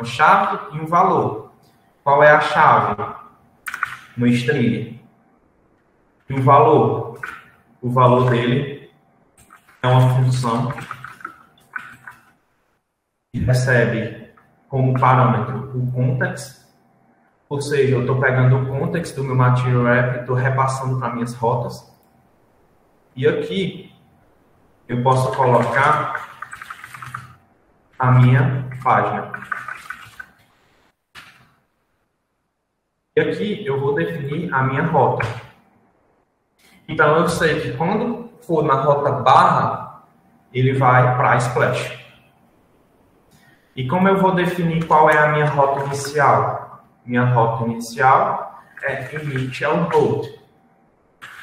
chave e um valor. Qual é a chave? Uma string. E o valor? o valor dele é uma função que recebe como parâmetro o context, ou seja, eu estou pegando o context do meu material app e estou repassando para minhas rotas. E aqui eu posso colocar a minha página. E aqui eu vou definir a minha rota. Então eu sei que quando for na rota barra, ele vai para a splash. E como eu vou definir qual é a minha rota inicial? Minha rota inicial é initial route,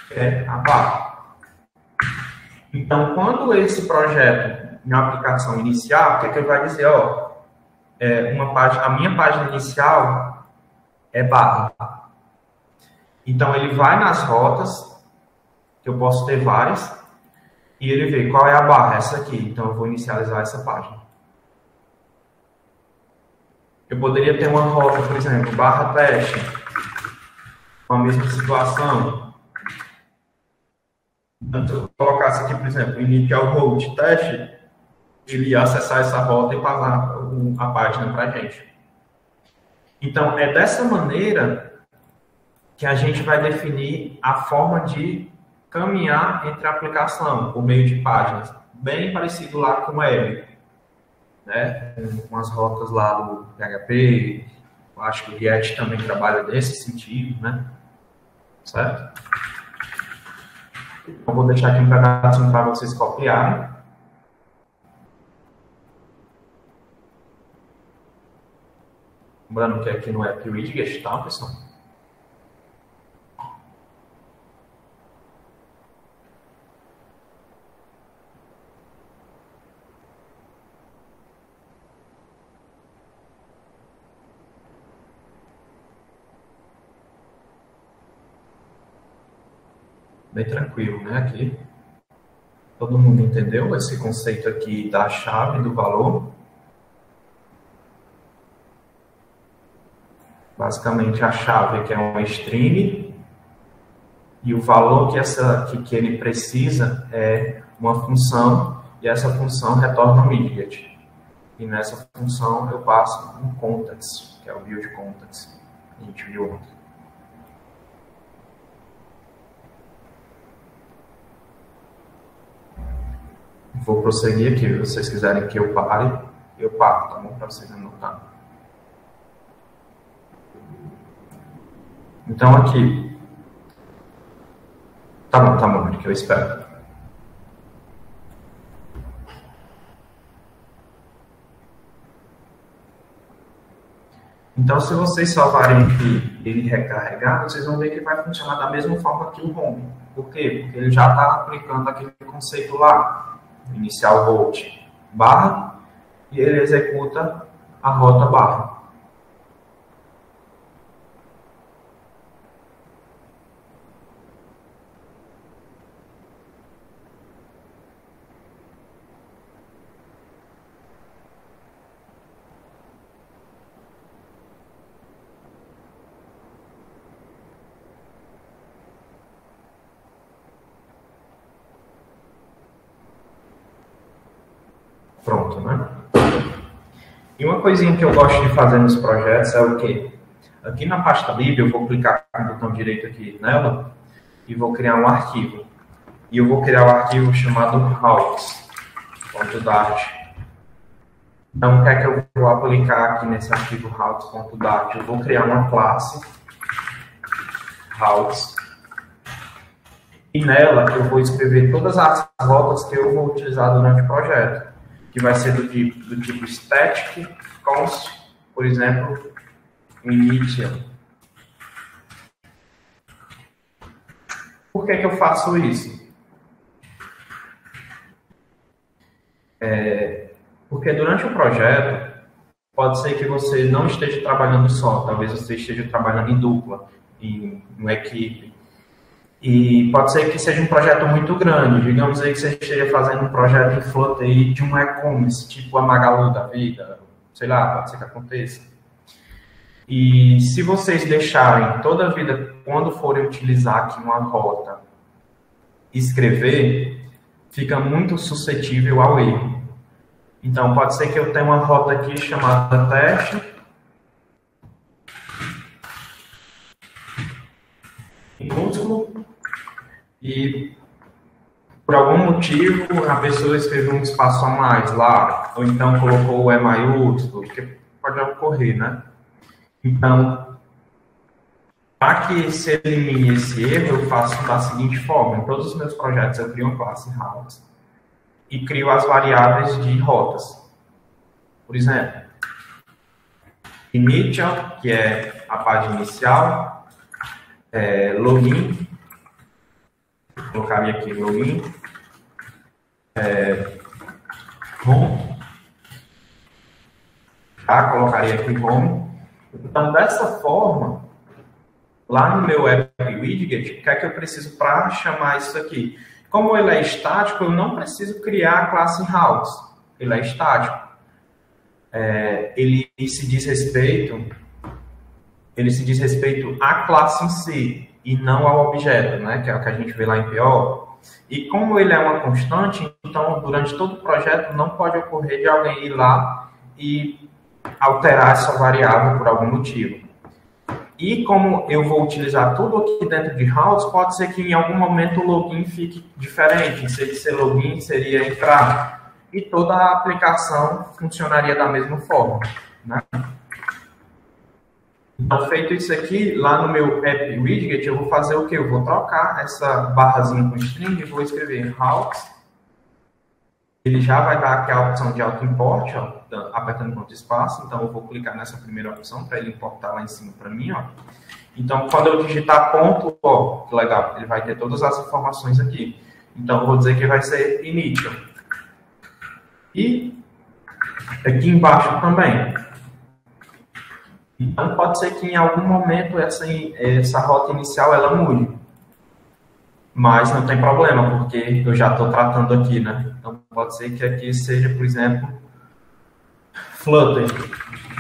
que é a barra. Então, quando esse projeto, minha aplicação inicial, o que ele vai dizer? Ó, a minha página inicial é barra. Então, ele vai nas rotas, que eu posso ter várias, e ele vê qual é a barra, essa aqui. Então, eu vou inicializar essa página. Eu poderia ter uma rota, por exemplo, barra teste, com a mesma situação. Então, se eu colocasse aqui, por exemplo, inicial route teste, ele ia acessar essa rota e passar a página para a gente. Então, é dessa maneira que a gente vai definir a forma de caminhar entre a aplicação, por meio de páginas. Bem parecido lá com o web, né? Com as rotas lá do PHP, eu acho que o React também trabalha nesse sentido, né? Certo? Eu vou deixar aqui um pedacinho para vocês copiarem. Lembrando que aqui no App Widget, tá, pessoal? Bem tranquilo, né? Aqui. Todo mundo entendeu esse conceito aqui da chave, do valor? Basicamente, a chave que é uma string e o valor que ele precisa é uma função e essa função retorna um widget. E nessa função eu passo um context, que é o build context. A gente viu ontem. Vou prosseguir aqui. Se vocês quiserem que eu pare, eu paro, tá bom? Para vocês anotarem. Então, aqui. Tá bom, que eu espero. Então, se vocês salvarem aqui ele recarregar, vocês vão ver que vai funcionar da mesma forma que o home. Por quê? Porque ele já está aplicando aquele conceito lá. Inicial route barra, e ele executa a rota barra. Pronto, né? E uma coisinha que eu gosto de fazer nos projetos é o quê? Aqui na pasta lib eu vou clicar com o botão direito aqui nela e vou criar um arquivo. E eu vou criar um arquivo chamado routes.dart. Então, o que é que eu vou aplicar aqui nesse arquivo routes.dart? Eu vou criar uma classe routes. E nela eu vou escrever todas as rotas que eu vou utilizar durante o projeto. Que vai ser do tipo static, const, por exemplo, initial. Por que eu faço isso? Porque durante o projeto, pode ser que você não esteja trabalhando só, talvez você esteja trabalhando em dupla, em uma equipe. E pode ser que seja um projeto muito grande. Digamos aí que você esteja fazendo um projeto em Flutter aí de um e-commerce, tipo a Magalu da vida, sei lá, pode ser que aconteça. E se vocês deixarem toda a vida, quando forem utilizar aqui uma rota, escrever, fica muito suscetível ao erro. Então, pode ser que eu tenha uma rota aqui chamada teste, minúsculo, e por algum motivo a pessoa escreveu um espaço a mais lá, ou então colocou o E maiúsculo, que pode ocorrer, né? Então, para que se elimine esse erro, eu faço da seguinte forma: em todos os meus projetos eu crio uma classe routes e crio as variáveis de rotas. Por exemplo, initial, que é a página inicial, login, colocaria aqui login, home, tá? Colocaria aqui home. Então, dessa forma, lá no meu app widget, o que é que eu preciso para chamar isso aqui? Como ele é estático, eu não preciso criar a classe routes. Ele é estático. Ele se diz respeito à classe em si e não ao objeto, né? Que é o que a gente vê lá em PO. E como ele é uma constante, então durante todo o projeto não pode ocorrer de alguém ir lá e alterar essa variável por algum motivo. E como eu vou utilizar tudo aqui dentro de routes, pode ser que em algum momento o login fique diferente. Em vez de ser login, seria entrar. E toda a aplicação funcionaria da mesma forma, né? Então, feito isso aqui, lá no meu app widget, eu vou fazer o quê? Eu vou trocar essa barrazinha com string e vou escrever routes. Ele já vai dar aqui a opção de auto-import, apertando ponto espaço. Então, eu vou clicar nessa primeira opção para ele importar lá em cima para mim, ó. Então, quando eu digitar ponto, ó, que legal, ele vai ter todas as informações aqui. Então, eu vou dizer que vai ser initial. E aqui embaixo também. Então, pode ser que em algum momento essa rota inicial ela mude. Mas não tem problema, porque eu já estou tratando aqui, né? Então, pode ser que aqui seja, por exemplo, Flutter.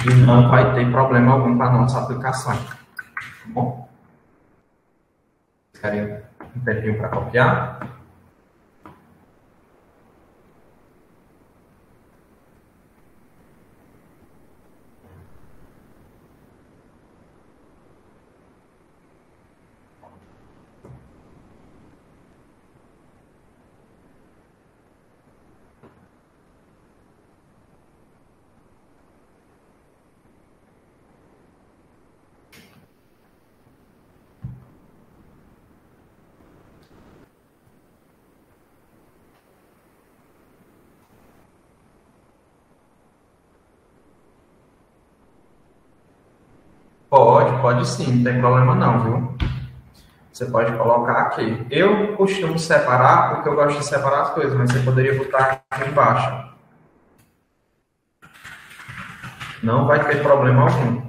E não vai ter problema algum para a nossa aplicação. Tá bom? Querem um tempinho para copiar? Pode sim, não tem problema não, viu? Você pode colocar aqui. Eu costumo separar, porque eu gosto de separar as coisas, mas você poderia botar aqui embaixo. Não vai ter problema algum.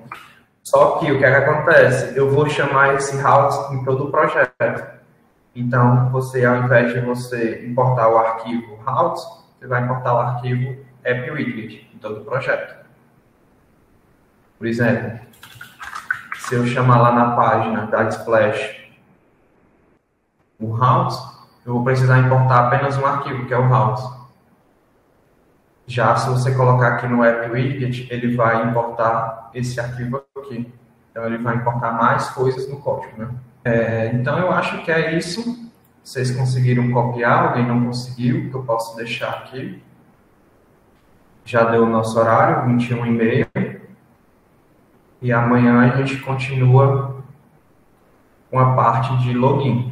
Só que o que é que acontece? Eu vou chamar esse routes em todo o projeto. Então, você, ao invés de você importar o arquivo routes, você vai importar o arquivo app-widget em todo o projeto. Por exemplo, se eu chamar lá na página da Splash o routes, eu vou precisar importar apenas um arquivo, que é o routes. Já se você colocar aqui no app widget, ele vai importar esse arquivo aqui. Então, ele vai importar mais coisas no código, né? Então, eu acho que é isso. Vocês conseguiram copiar, alguém não conseguiu, que eu posso deixar aqui. Já deu o nosso horário, 21h30. E amanhã a gente continua com a parte de login.